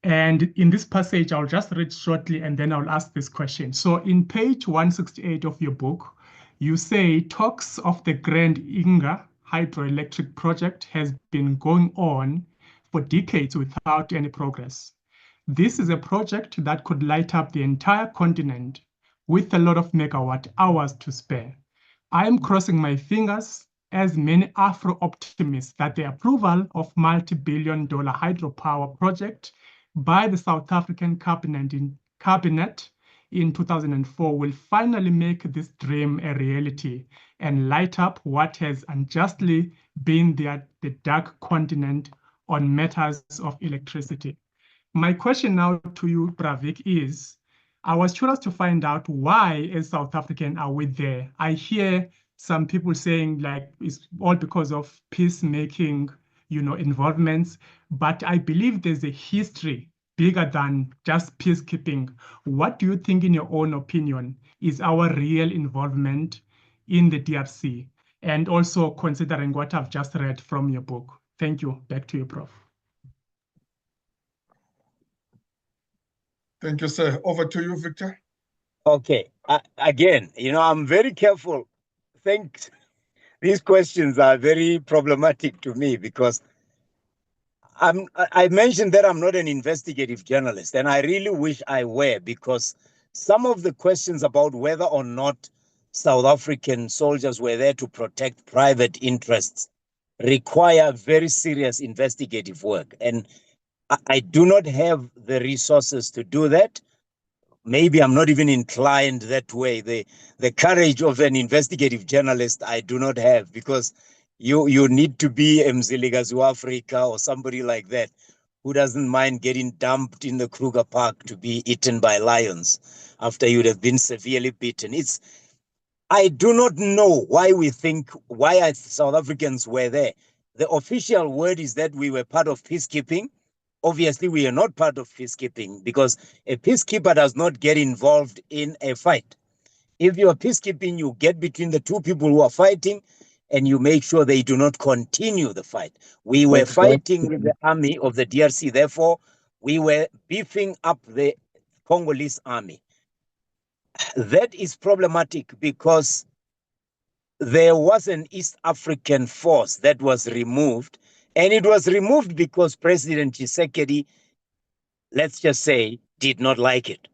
And in this passage, I'll just read shortly and then I'll ask this question. So in page 168 of your book, you say talks of the Grand Inga hydroelectric project has been going on for decades without any progress. This is a project that could light up the entire continent with a lot of megawatt hours to spare. I'm crossing my fingers, as many Afro-optimists, that the approval of multi-billion-dollar hydropower project by the South African cabinet in 2004 will finally make this dream a reality and light up what has unjustly been the dark continent on matters of electricity. My question now to you, Bravik, is, I was curious to find out why, as South African, are we there? I hear some people saying like it's all because of peacemaking, involvements, but I believe there's a history bigger than just peacekeeping. What do you think, in your own opinion, is our real involvement in the DRC? And also considering what I've just read from your book. Thank you. Back to you, Prof. Thank you, sir. Over to you, Victor. Okay. Again, I'm very careful. These questions are very problematic to me because I mentioned that I'm not an investigative journalist, and I really wish I were, because some of the questions about whether or not South African soldiers were there to protect private interests require very serious investigative work. And I do not have the resources to do that. Maybe I'm not even inclined that way. The courage of an investigative journalist I do not have, because you need to be Mzilikazi Africa or somebody like that who doesn't mind getting dumped in the Kruger Park to be eaten by lions after you'd have been severely beaten. I do not know why South Africans were there. The official word is that we were part of peacekeeping. Obviously, we are not part of peacekeeping because a peacekeeper does not get involved in a fight. If you are peacekeeping, you get between the two people who are fighting and you make sure they do not continue the fight. We were fighting with the army of the DRC. Therefore, we were beefing up the Congolese army. That is problematic because there was an East African force that was removed, and it was removed because President Tshisekedi, let's just say, did not like it.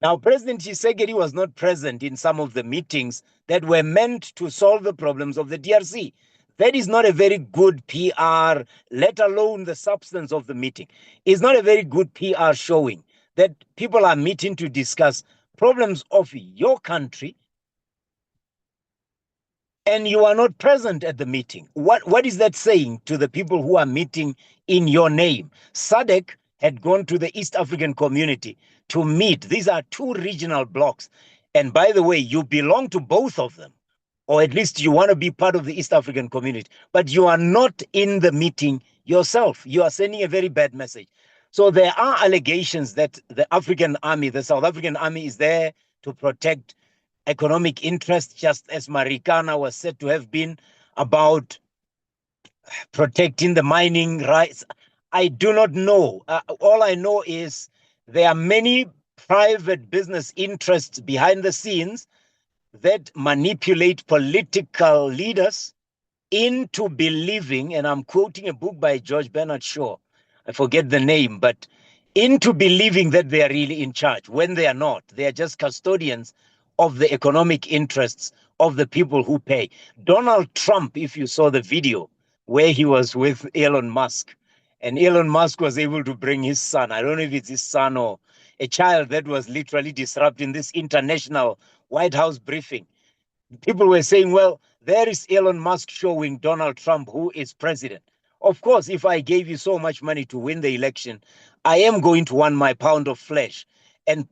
Now, President Tshisekedi was not present in some of the meetings that were meant to solve the problems of the DRC. That is not a very good PR, let alone the substance of the meeting. It's not a very good PR showing that people are meeting to discuss problems of your country and you are not present at the meeting. What is that saying to the people who are meeting in your name? SADC had gone to the East African community to meet. These are two regional blocks. And by the way, you belong to both of them, or at least you want to be part of the East African community, but you are not in the meeting yourself. You are sending a very bad message. So there are allegations that the African army, the South African army, is there to protect economic interests, just as Marikana was said to have been about protecting the mining rights. I do not know. All I know is there are many private business interests behind the scenes that manipulate political leaders into believing, and I'm quoting a book by George Bernard Shaw, I forget the name, but into believing that they are really in charge when they are not. They are just custodians of the economic interests of the people who pay. Donald Trump, if you saw the video where he was with Elon Musk, and Elon Musk was able to bring his son, I don't know if it's his son or a child that was literally disrupting this international White House briefing. People were saying, well, there is Elon Musk showing Donald Trump who is president. Of course, if I gave you so much money to win the election, I am going to want my pound of flesh. And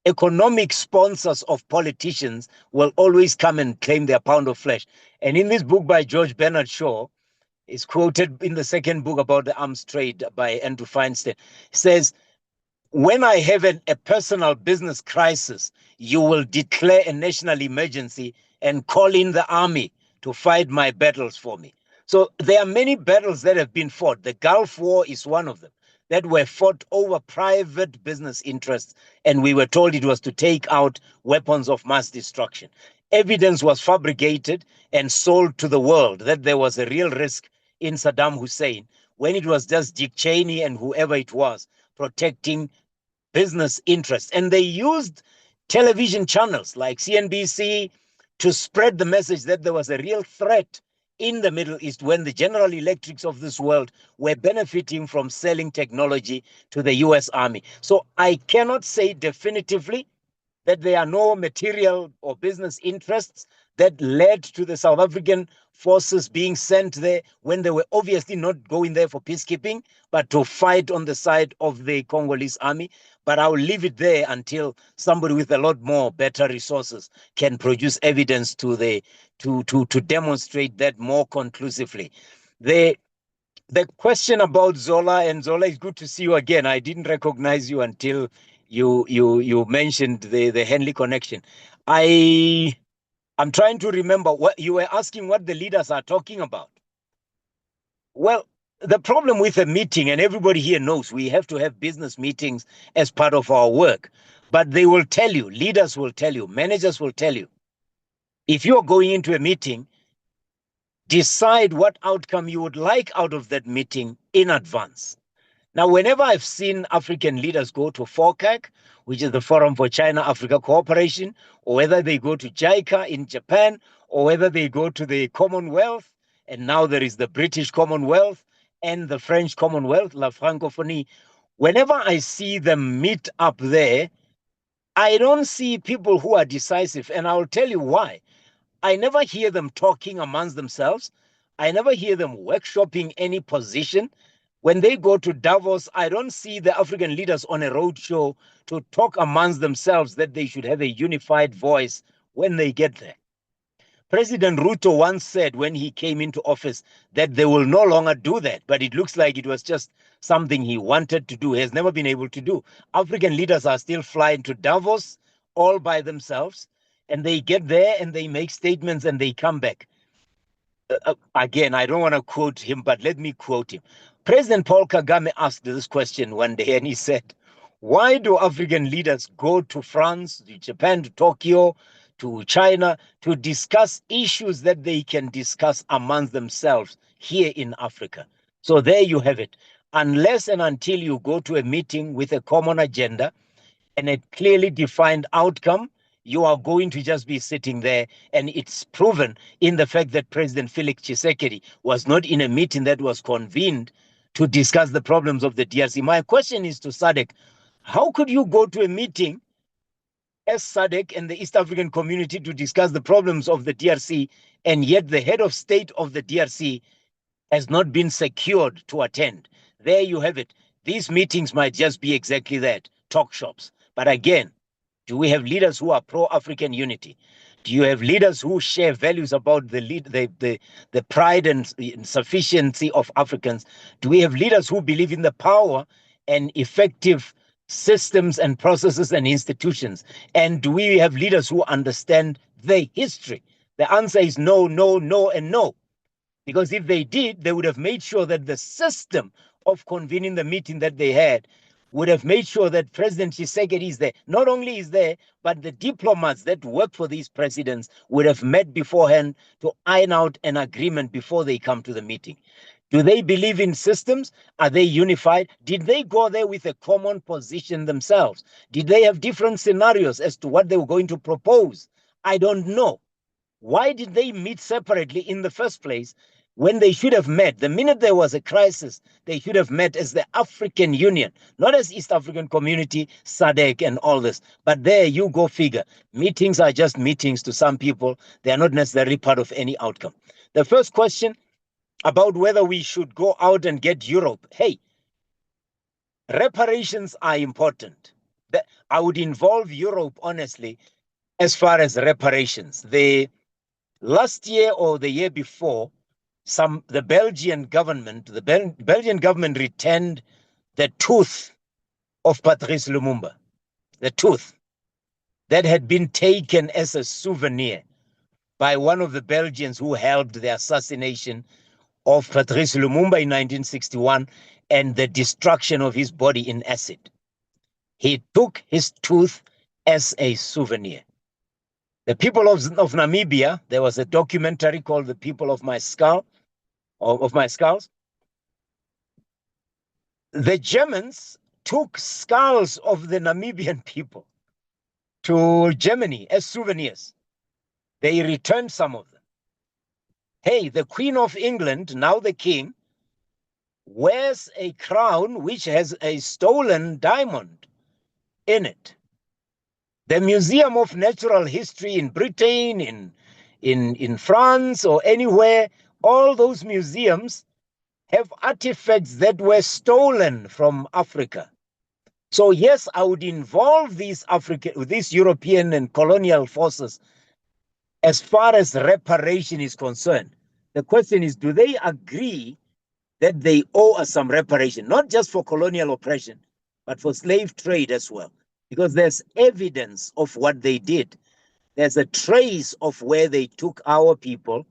economic sponsors of politicians will always come and claim their pound of flesh. And in this book by George Bernard Shaw, is quoted in the second book about the arms trade by Andrew Feinstein, says, when I have a personal business crisis, you will declare a national emergency and call in the army to fight my battles for me. So there are many battles that have been fought. The Gulf War is one of them that were fought over private business interests, and we were told it was to take out weapons of mass destruction. Evidence was fabricated and sold to the world that there was a real risk in Saddam Hussein when it was just Dick Cheney and whoever it was protecting business interests. And they used television channels like CNBC to spread the message that there was a real threat in the Middle East when the General Electrics of this world were benefiting from selling technology to the US Army. So I cannot say definitively that there are no material or business interests that led to the South African forces being sent there when they were obviously not going there for peacekeeping, but to fight on the side of the Congolese army. But I'll leave it there until somebody with a lot more better resources can produce evidence to demonstrate that more conclusively. The question about Zola, and Zola, it's good to see you again. I didn't recognize you until you mentioned the Henley connection. I'm trying to remember what you were asking, what the leaders are talking about. Well, the problem with a meeting, and everybody here knows we have to have business meetings as part of our work, but they will tell you, leaders will tell you, managers will tell you, if you're going into a meeting, decide what outcome you would like out of that meeting in advance. Now, whenever I've seen African leaders go to FOCAC, which is the Forum for China-Africa Cooperation, or whether they go to JICA in Japan, or whether they go to the Commonwealth, and now there is the British Commonwealth and the French Commonwealth, La Francophonie, whenever I see them meet up there, I don't see people who are decisive, and I'll tell you why. I never hear them talking amongst themselves. I never hear them workshopping any position. When they go to Davos, I don't see the African leaders on a roadshow to talk amongst themselves that they should have a unified voice when they get there. President Ruto once said when he came into office that they will no longer do that, but it looks like it was just something he wanted to do, he has never been able to do. African leaders are still flying to Davos all by themselves, and they get there and they make statements and they come back. Again, I don't want to quote him, but let me quote him. President Paul Kagame asked this question one day, and he said, why do African leaders go to France, to Japan, to Tokyo, to China to discuss issues that they can discuss amongst themselves here in Africa? So there you have it. Unless and until you go to a meeting with a common agenda and a clearly defined outcome, you are going to just be sitting there. And it's proven in the fact that President Felix Tshisekedi was not in a meeting that was convened to discuss the problems of the DRC. My question is to SADC, how could you go to a meeting as SADC and the East African community to discuss the problems of the DRC, and yet the head of state of the DRC has not been secured to attend? There you have it. These meetings might just be exactly that, talk shops. But again, do we have leaders who are pro-African unity? Do you have leaders who share values about the pride and sufficiency of Africans? Do we have leaders who believe in the power and effective systems and processes and institutions? And do we have leaders who understand the history? The answer is no, no, no, and no. Because if they did, they would have made sure that the system of convening the meeting that they had would have made sure that President Tshisekedi is there. Not only is there, but the diplomats that work for these presidents would have met beforehand to iron out an agreement before they come to the meeting. Do they believe in systems? Are they unified? Did they go there with a common position themselves? Did they have different scenarios as to what they were going to propose? I don't know. Why did they meet separately in the first place when they should have met? The minute there was a crisis, they should have met as the African Union, not as East African Community, SADC, and all this. But there you go figure. Meetings are just meetings to some people. They are not necessarily part of any outcome. The first question about whether we should go out and get Europe. Hey, reparations are important. I would involve Europe, honestly, as far as reparations. Last year or the year before, the Belgian government returned the tooth of Patrice Lumumba, the tooth that had been taken as a souvenir by one of the Belgians who helped the assassination of Patrice Lumumba in 1961 and the destruction of his body in acid. He took his tooth as a souvenir. The people of Namibia, there was a documentary called The People of My Skull, of My Skulls. The Germans took skulls of the Namibian people to Germany as souvenirs. They returned some of them. Hey, the Queen of England, now the King, wears a crown which has a stolen diamond in it. The Museum of Natural History in Britain, in France, or anywhere, all those museums have artifacts that were stolen from Africa. So yes, I would involve these European and colonial forces as far as reparation is concerned. The question is, do they agree that they owe us some reparation, not just for colonial oppression, but for slave trade as well? Because there's evidence of what they did. There's a trace of where they took our people.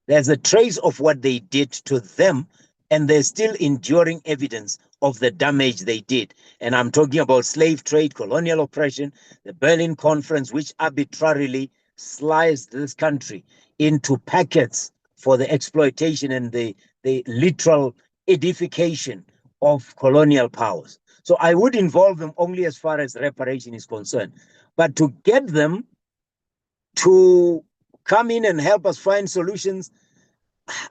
There's a trace of what they did to them. And there's still enduring evidence of the damage they did. And I'm talking about slave trade, colonial oppression, the Berlin Conference, which arbitrarily sliced this country into packets for the exploitation and the literal edification of colonial powers. So I would involve them only as far as reparation is concerned. But to get them to come in and help us find solutions,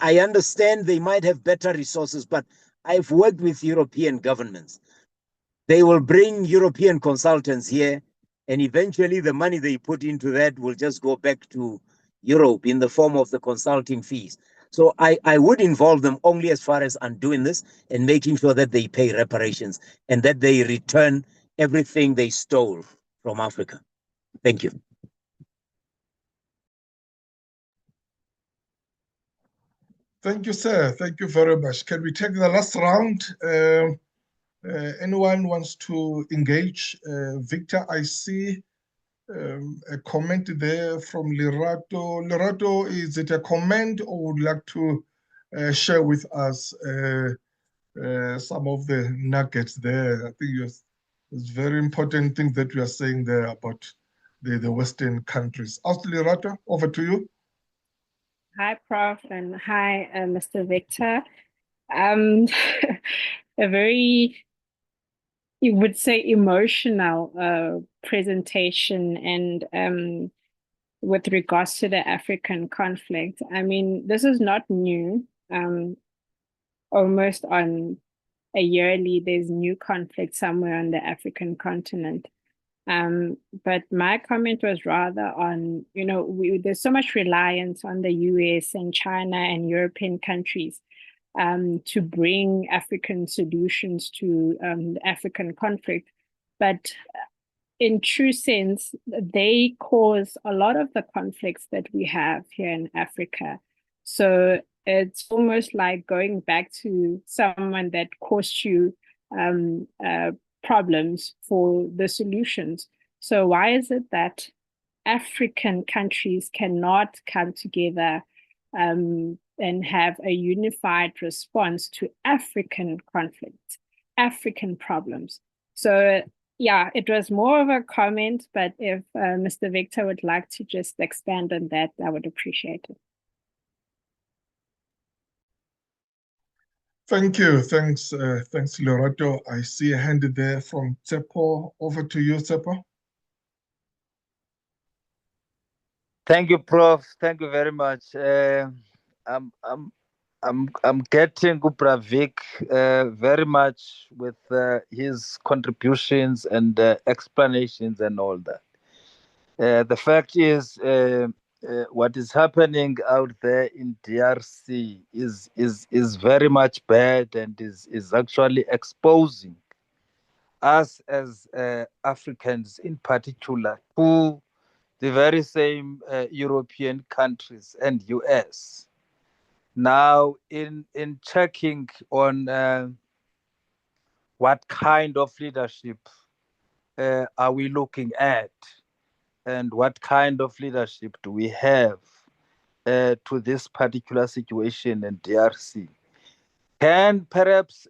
I understand they might have better resources, but I've worked with European governments. They will bring European consultants here, and eventually the money they put into that will just go back to Europe in the form of the consulting fees. So I would involve them only as far as undoing this and making sure that they pay reparations and that they return everything they stole from Africa. Thank you. Thank you, sir. Thank you very much. Can we take the last round? Anyone wants to engage? Victor, I see a comment there from Lerato. Lerato, is it a comment or would like to share with us some of the nuggets there? I think it's very important things that we are saying there about the Western countries. Lerato, over to you. Hi, Prof, and hi, Mr. Victor. A very, you would say, emotional presentation and with regards to the African conflict. I mean, this is not new. Almost on a yearly, there's new conflict somewhere on the African continent. But my comment was rather on, there's so much reliance on the US and China and European countries to bring African solutions to the African conflict. But in true sense, they cause a lot of the conflicts that we have here in Africa. So it's almost like going back to someone that caused you problems for the solutions. So why is it that African countries cannot come together and have a unified response to African conflicts, African problems? So yeah, it was more of a comment, but if Mr. Victor would like to just expand on that, I would appreciate it. Thank you. Thanks, Lorato. I see a hand there from Tsepo. Over to you, Tsepo. Thank you, Prof. Thank you very much. I'm getting Pravik very much with his contributions and explanations and all that. The fact is, what is happening out there in DRC is very much bad and is actually exposing us as Africans in particular to the very same European countries and US. Now, in checking on what kind of leadership are we looking at and what kind of leadership do we have to this particular situation in DRC, can perhaps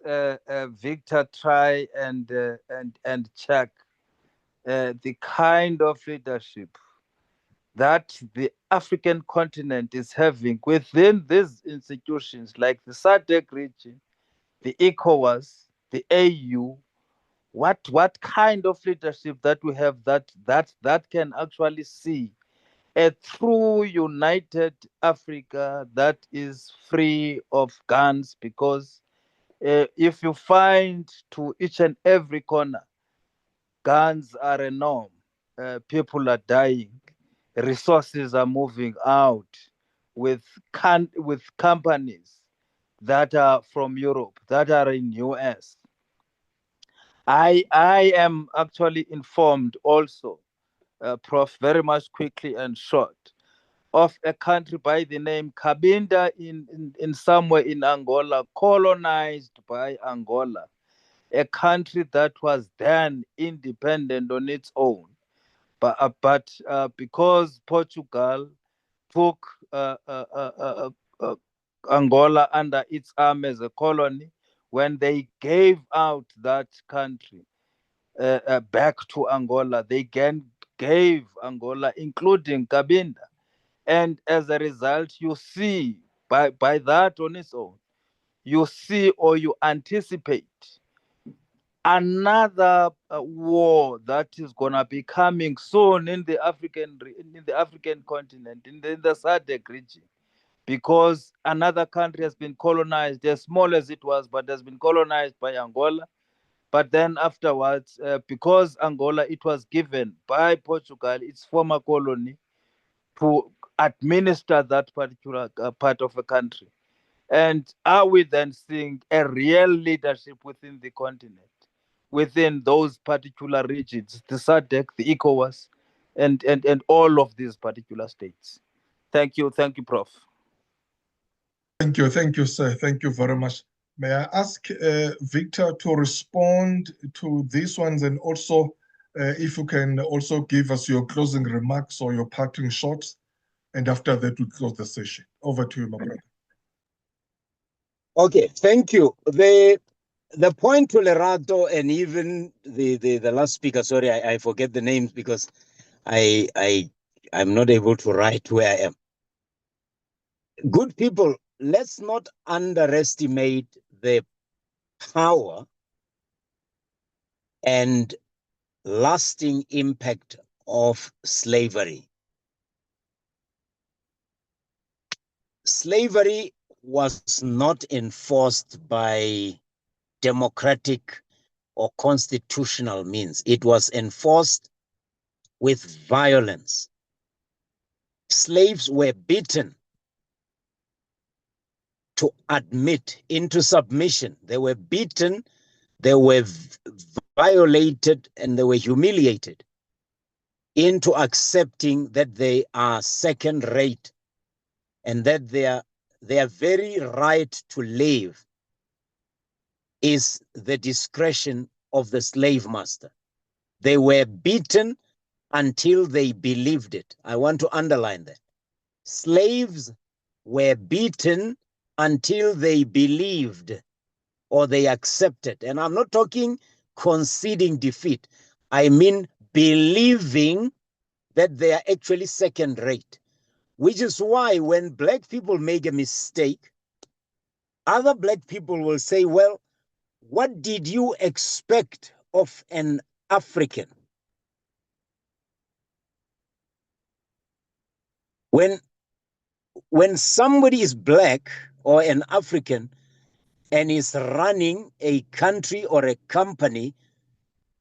Victor try and check the kind of leadership that the African continent is having within these institutions like the SADC region, the ECOWAS, the AU, what kind of leadership that we have that can actually see a true united Africa that is free of guns, because if you find to each and every corner, guns are a norm, people are dying, resources are moving out with companies that are from Europe, that are in US. I am actually informed also, Prof, very much quickly and short, of a country by the name Cabinda in somewhere in Angola, colonized by Angola, a country that was then independent on its own. But because Portugal took Angola under its arm as a colony, when they gave out that country back to Angola, they gave Angola, including Cabinda. And as a result, you see, by that on its own, you see or you anticipate another war that is gonna be coming soon in the African continent, in the SADC region, because another country has been colonized, as small as it was, but has been colonized by Angola. But then afterwards, because Angola, it was given by Portugal, its former colony, to administer that particular part of a country. And are we then seeing a real leadership within the continent, within those particular regions, the SADC, the ECOWAS, and all of these particular states? Thank you, Prof. Thank you, sir. Thank you very much. May I ask Victor to respond to these ones, and also if you can also give us your closing remarks or your parting shots, and after that we close the session. Over to you, my brother. Okay, thank you. The point to Lerato and even the last speaker, sorry, I forget the names because I'm not able to write where I am. Good people, let's not underestimate the power and lasting impact of slavery. Slavery was not enforced by democratic or constitutional means. It was enforced with violence. Slaves were beaten to admit into submission. They were beaten, they were violated, and they were humiliated into accepting that they are second rate and that their very right to live is the discretion of the slave master. They were beaten until they believed it. I want to underline that. Slaves were beaten until they believed or they accepted. And I'm not talking conceding defeat. I mean believing that they are actually second rate, which is why when black people make a mistake, other black people will say, well, what did you expect of an African? When somebody is black or an African and is running a country or a company,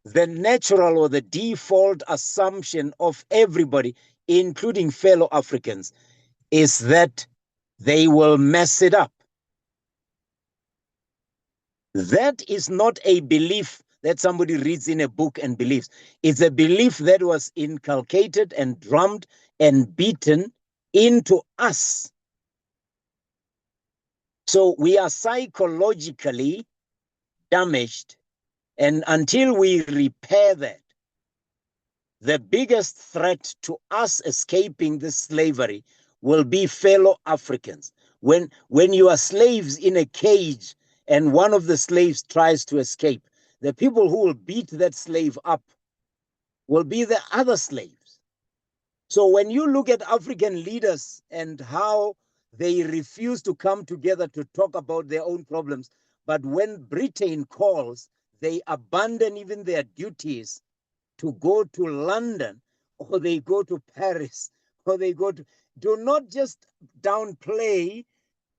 the natural or the default assumption of everybody, including fellow Africans, is that they will mess it up. That is not a belief that somebody reads in a book and believes. It's a belief that was inculcated and drummed and beaten into us. So we are psychologically damaged, and until we repair that, the biggest threat to us escaping this slavery will be fellow Africans. When you are slaves in a cage and one of the slaves tries to escape, the people who will beat that slave up will be the other slaves. So when you look at African leaders and how they refuse to come together to talk about their own problems, but when Britain calls, they abandon even their duties to go to London, or they go to Paris, or they go to, do not just downplay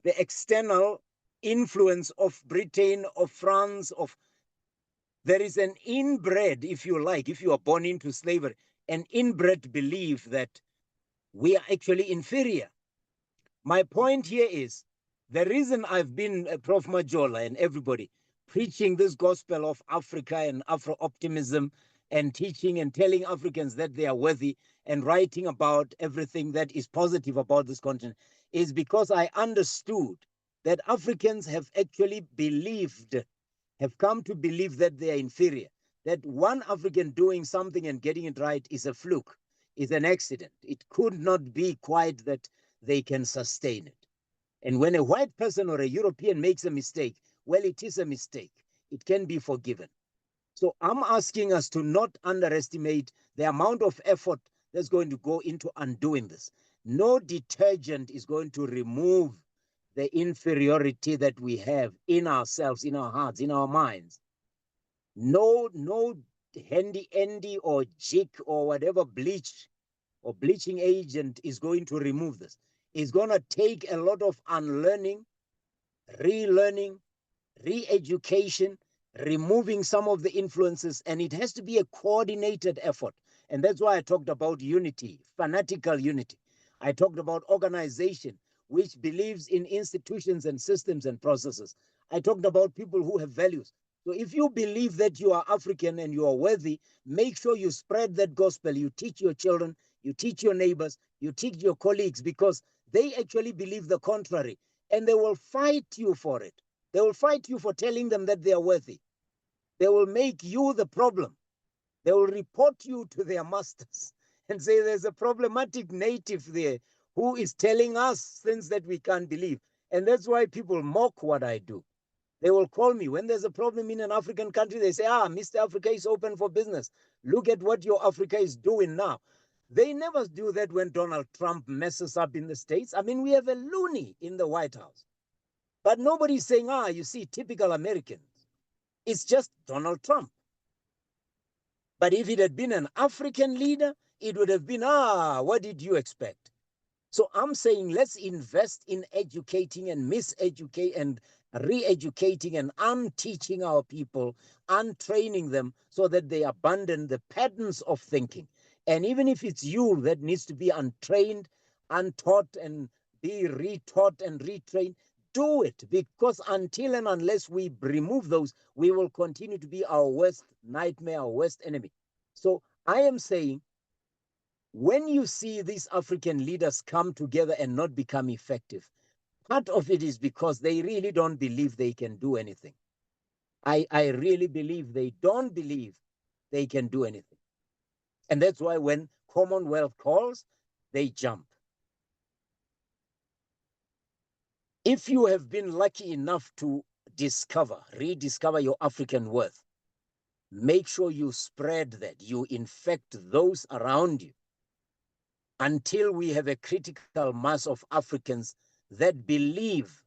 the external influence of Britain, of France, there is an inbred, if you like, if you are born into slavery, an inbred belief that we are actually inferior. My point here is, the reason I've been Prof. Majola and everybody preaching this gospel of Africa and Afro-optimism and teaching and telling Africans that they are worthy and writing about everything that is positive about this continent is because I understood that Africans have actually believed, have come to believe that they are inferior, that one African doing something and getting it right is a fluke, is an accident. It could not be quite that they can sustain it. And when a white person or a European makes a mistake, well, it is a mistake. It can be forgiven. So I'm asking us to not underestimate the amount of effort that's going to go into undoing this. No detergent is going to remove the inferiority that we have in ourselves, in our hearts, in our minds. No handy Andy or jig or whatever bleach or bleaching agent is going to remove this. It's going to take a lot of unlearning, relearning, re-education, removing some of the influences, and it has to be a coordinated effort. And that's why I talked about unity, fanatical unity. I talked about organization, which believes in institutions and systems and processes. I talked about people who have values. So if you believe that you are African and you are worthy, make sure you spread that gospel. You teach your children, you teach your neighbors, you teach your colleagues, because they actually believe the contrary. and they will fight you for it. They will fight you for telling them that they are worthy. They will make you the problem. They will report you to their masters and say there's a problematic native there who is telling us things that we can't believe. And that's why people mock what I do. They will call me when there's a problem in an African country. They say, Mr. Africa is open for business. Look at what your Africa is doing now. They never do that when Donald Trump messes up in the States. I mean, we have a loony in the White House. But nobody's saying, you see, typical Americans. It's just Donald Trump. But if it had been an African leader, it would have been, what did you expect? So I'm saying let's invest in educating and miseducate and re-educating and unteaching our people, untraining them so that they abandon the patterns of thinking. And even if it's you that needs to be untrained, untaught, and be retaught and retrained, do it, because until and unless we remove those, we will continue to be our worst nightmare, our worst enemy. So I am saying, when you see these African leaders come together and not become effective, part of it is because they really don't believe they can do anything. I really believe they don't believe they can do anything. And that's why when Commonwealth calls, they jump. If you have been lucky enough to rediscover your African worth, make sure you spread that, you infect those around you, until we have a critical mass of Africans that believe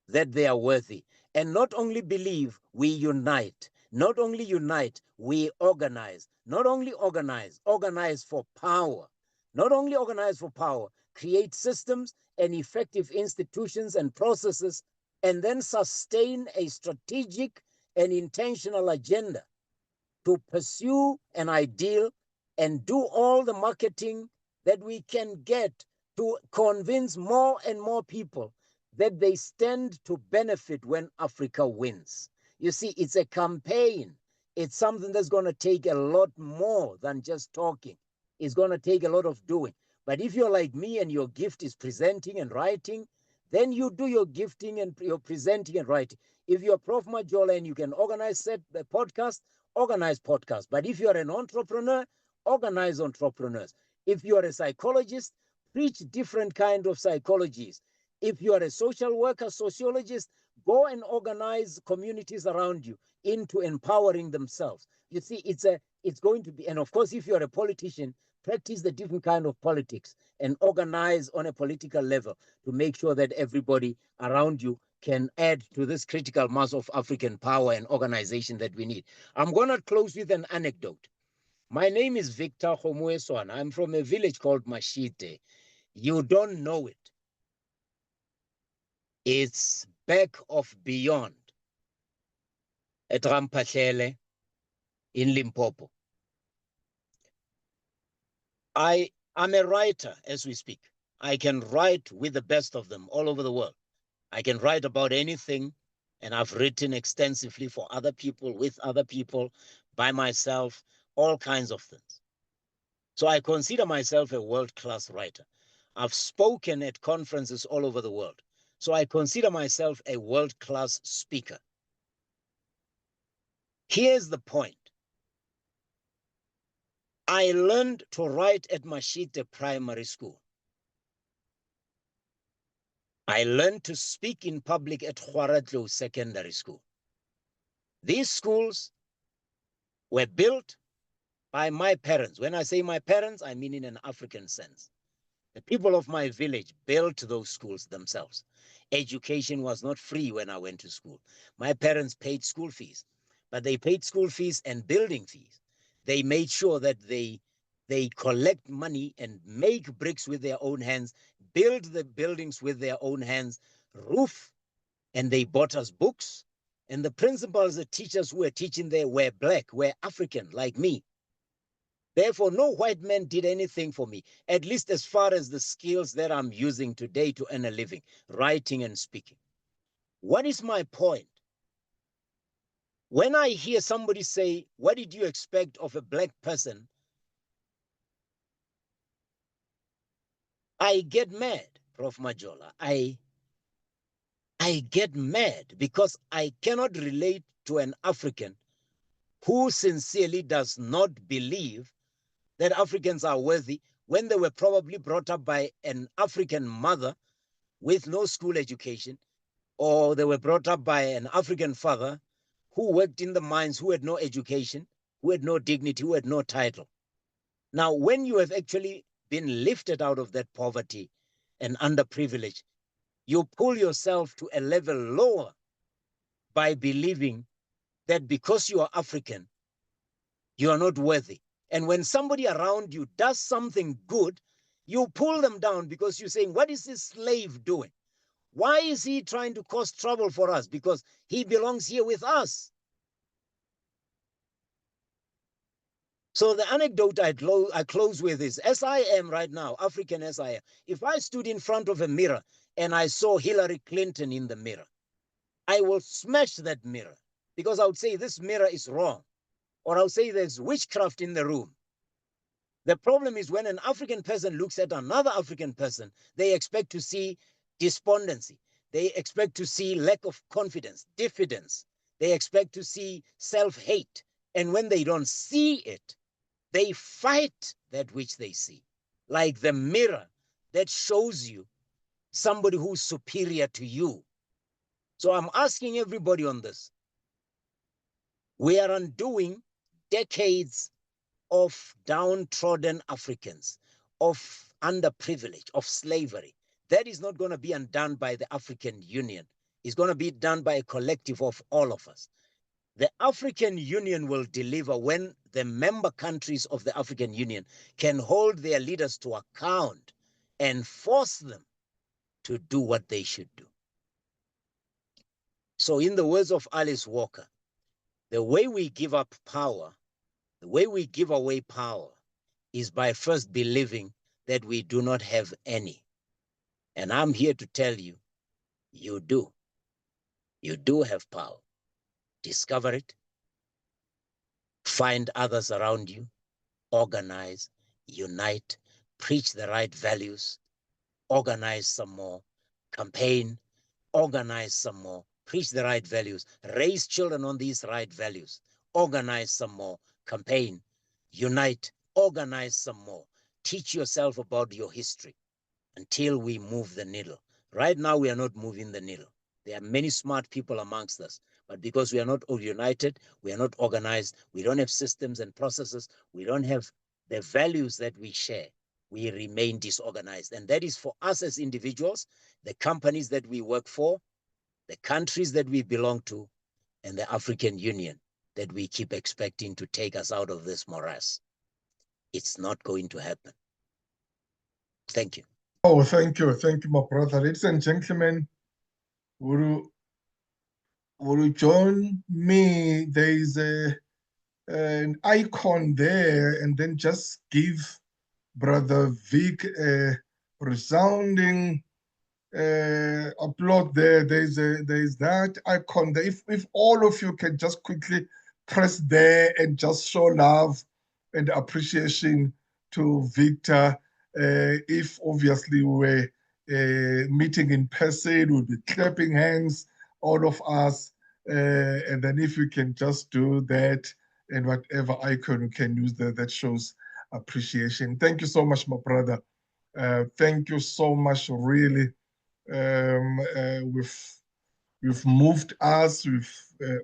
that they are worthy. And not only believe, we unite. Not only unite, we organize. Not only organize for power. Not only organize for power, create systems and effective institutions and processes, and then sustain a strategic and intentional agenda to pursue an ideal and do all the marketing that we can get to convince more and more people that they stand to benefit when Africa wins. You see, it's a campaign. It's something that's going to take a lot more than just talking. It's going to take a lot of doing. But if you're like me and your gift is presenting and writing, then you do your gifting and your presenting and writing. If you're Prof. Majola and you can organize the podcast, organize podcast. But if you're an entrepreneur, organize entrepreneurs. If you're a psychologist, preach different kind of psychologies. If you are a social worker, sociologist, go and organize communities around you into empowering themselves. You see, it's going to be, and of course, if you're a politician, practice the different kind of politics and organize on a political level to make sure that everybody around you can add to this critical mass of African power and organization that we need. I'm going to close with an anecdote. My name is Victor Kgomoeswana. I'm from a village called Mashite. You don't know it. It's back of beyond at Ramphahlele in Limpopo. I'm a writer as we speak. I can write with the best of them all over the world. I can write about anything, and I've written extensively for other people, with other people, by myself, all kinds of things. So I consider myself a world-class writer. I've spoken at conferences all over the world. So I consider myself a world-class speaker. Here's the point. I learned to write at Mashite Primary School. I learned to speak in public at Khwaratlo Secondary School. These schools were built by my parents. When I say my parents, I mean in an African sense. The people of my village built those schools themselves. Education was not free when I went to school. My parents paid school fees, but they paid school fees and building fees. They made sure that they collect money and make bricks with their own hands, build the buildings with their own hands, roof, and they bought us books. And the principals, the teachers who were teaching there were black, were African, like me. Therefore, no white man did anything for me, at least as far as the skills that I'm using today to earn a living, writing and speaking. What is my point? When I hear somebody say, what did you expect of a black person? I get mad, Prof. Majola. I get mad because I cannot relate to an African who sincerely does not believe that Africans are worthy when they were probably brought up by an African mother with no school education, or they were brought up by an African father who worked in the mines, who had no education, who had no dignity, who had no title. Now, when you have actually been lifted out of that poverty and underprivileged, you pull yourself to a level lower by believing that because you are African, you are not worthy. And when somebody around you does something good, you pull them down because you're saying, what is this slave doing? Why is he trying to cause trouble for us? Because he belongs here with us. So the anecdote I close with is, as I am right now, African as I am, if I stood in front of a mirror and I saw Hillary Clinton in the mirror, I will smash that mirror because I would say this mirror is wrong, or I would say there's witchcraft in the room. The problem is when an African person looks at another African person, they expect to see despondency. They expect to see lack of confidence, diffidence. They expect to see self-hate. And when they don't see it, they fight that which they see. Like the mirror that shows you somebody who's superior to you. So I'm asking everybody on this. We are undoing decades of downtrodden Africans, of underprivileged, of slavery. That is not going to be undone by the African Union. It's going to be done by a collective of all of us. The African Union will deliver when the member countries of the African Union can hold their leaders to account and force them to do what they should do. So in the words of Alice Walker, the way we give up power, the way we give away power is by first believing that we do not have any. And I'm here to tell you, you do. You do have power. Discover it. Find others around you. Organize, unite, preach the right values. Organize some more. Campaign. Organize some more. Preach the right values. Raise children on these right values. Organize some more. Campaign. Unite. Organize some more. Teach yourself about your history until we move the needle. Right now, we are not moving the needle. There are many smart people amongst us, but because we are not all united, we are not organized, we don't have systems and processes, we don't have the values that we share, we remain disorganized. And that is for us as individuals, the companies that we work for, the countries that we belong to, and the African Union that we keep expecting to take us out of this morass. It's not going to happen. Thank you. Oh, thank you, my brother. Ladies and gentlemen, will you join me? There is an icon there, and then just give Brother Vic a resounding applaud there. There's that icon there. If all of you can just quickly press there and just show love and appreciation to Victor. If obviously we're meeting in person, we'll be clapping hands, all of us. And then if you can just do that, and whatever icon you can use there, that shows appreciation. Thank you so much, my brother. Thank you so much, really. You've moved us, you've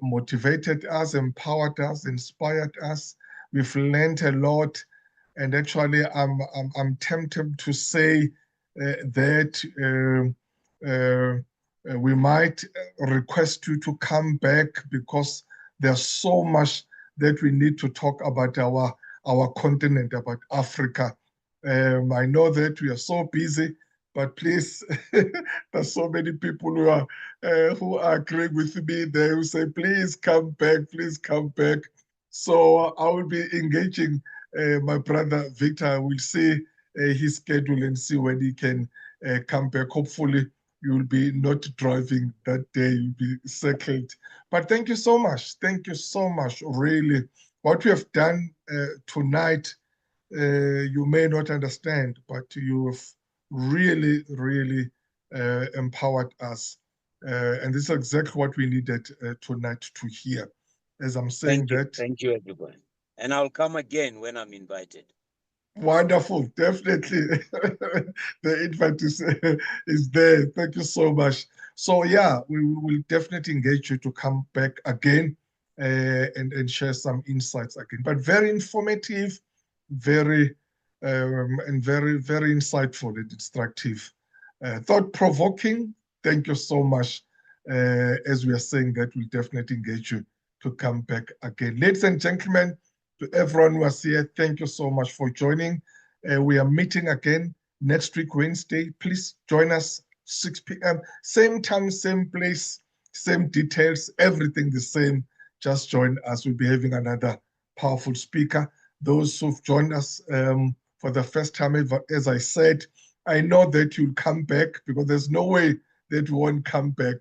motivated us, empowered us, inspired us. We've learned a lot, and actually, I'm tempted to say that we might request you to come back because there's so much that we need to talk about our continent, about Africa. I know that we are so busy, but please, there's so many people who are agreeing with me there who say, please come back, please come back. So I will be engaging my brother Victor. We'll see his schedule and see when he can come back. Hopefully, you will be not driving that day, you'll be circled. But thank you so much. Thank you so much, really. What we have done tonight, you may not understand, but you have really, really empowered us. And this is exactly what we needed tonight to hear. As I'm saying that. Thank you, everyone. And I'll come again when I'm invited. Wonderful, definitely. The invite is there. Thank you so much. So yeah, we will definitely engage you to come back again and share some insights again. But very informative, very and very insightful and instructive, thought-provoking. Thank you so much. As we are saying that, we'll definitely engage you to come back again. Ladies and gentlemen, to everyone who was here, thank you so much for joining. We are meeting again next week, Wednesday. Please join us 6 p.m. Same time, same place, same details, everything the same. Just join us. We'll be having another powerful speaker. Those who've joined us for the first time, as I said, I know that you'll come back because there's no way that you won't come back.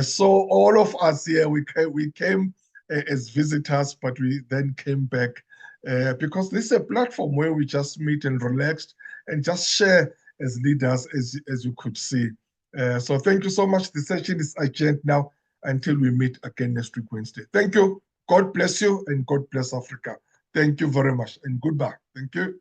So all of us here, we came as visitors, but we then came back because this is a platform where we just meet and relax and just share as leaders, as you could see. So thank you so much. The session is adjourned now until we meet again next week, Wednesday. Thank you. God bless you and God bless Africa. Thank you very much and goodbye. Thank you.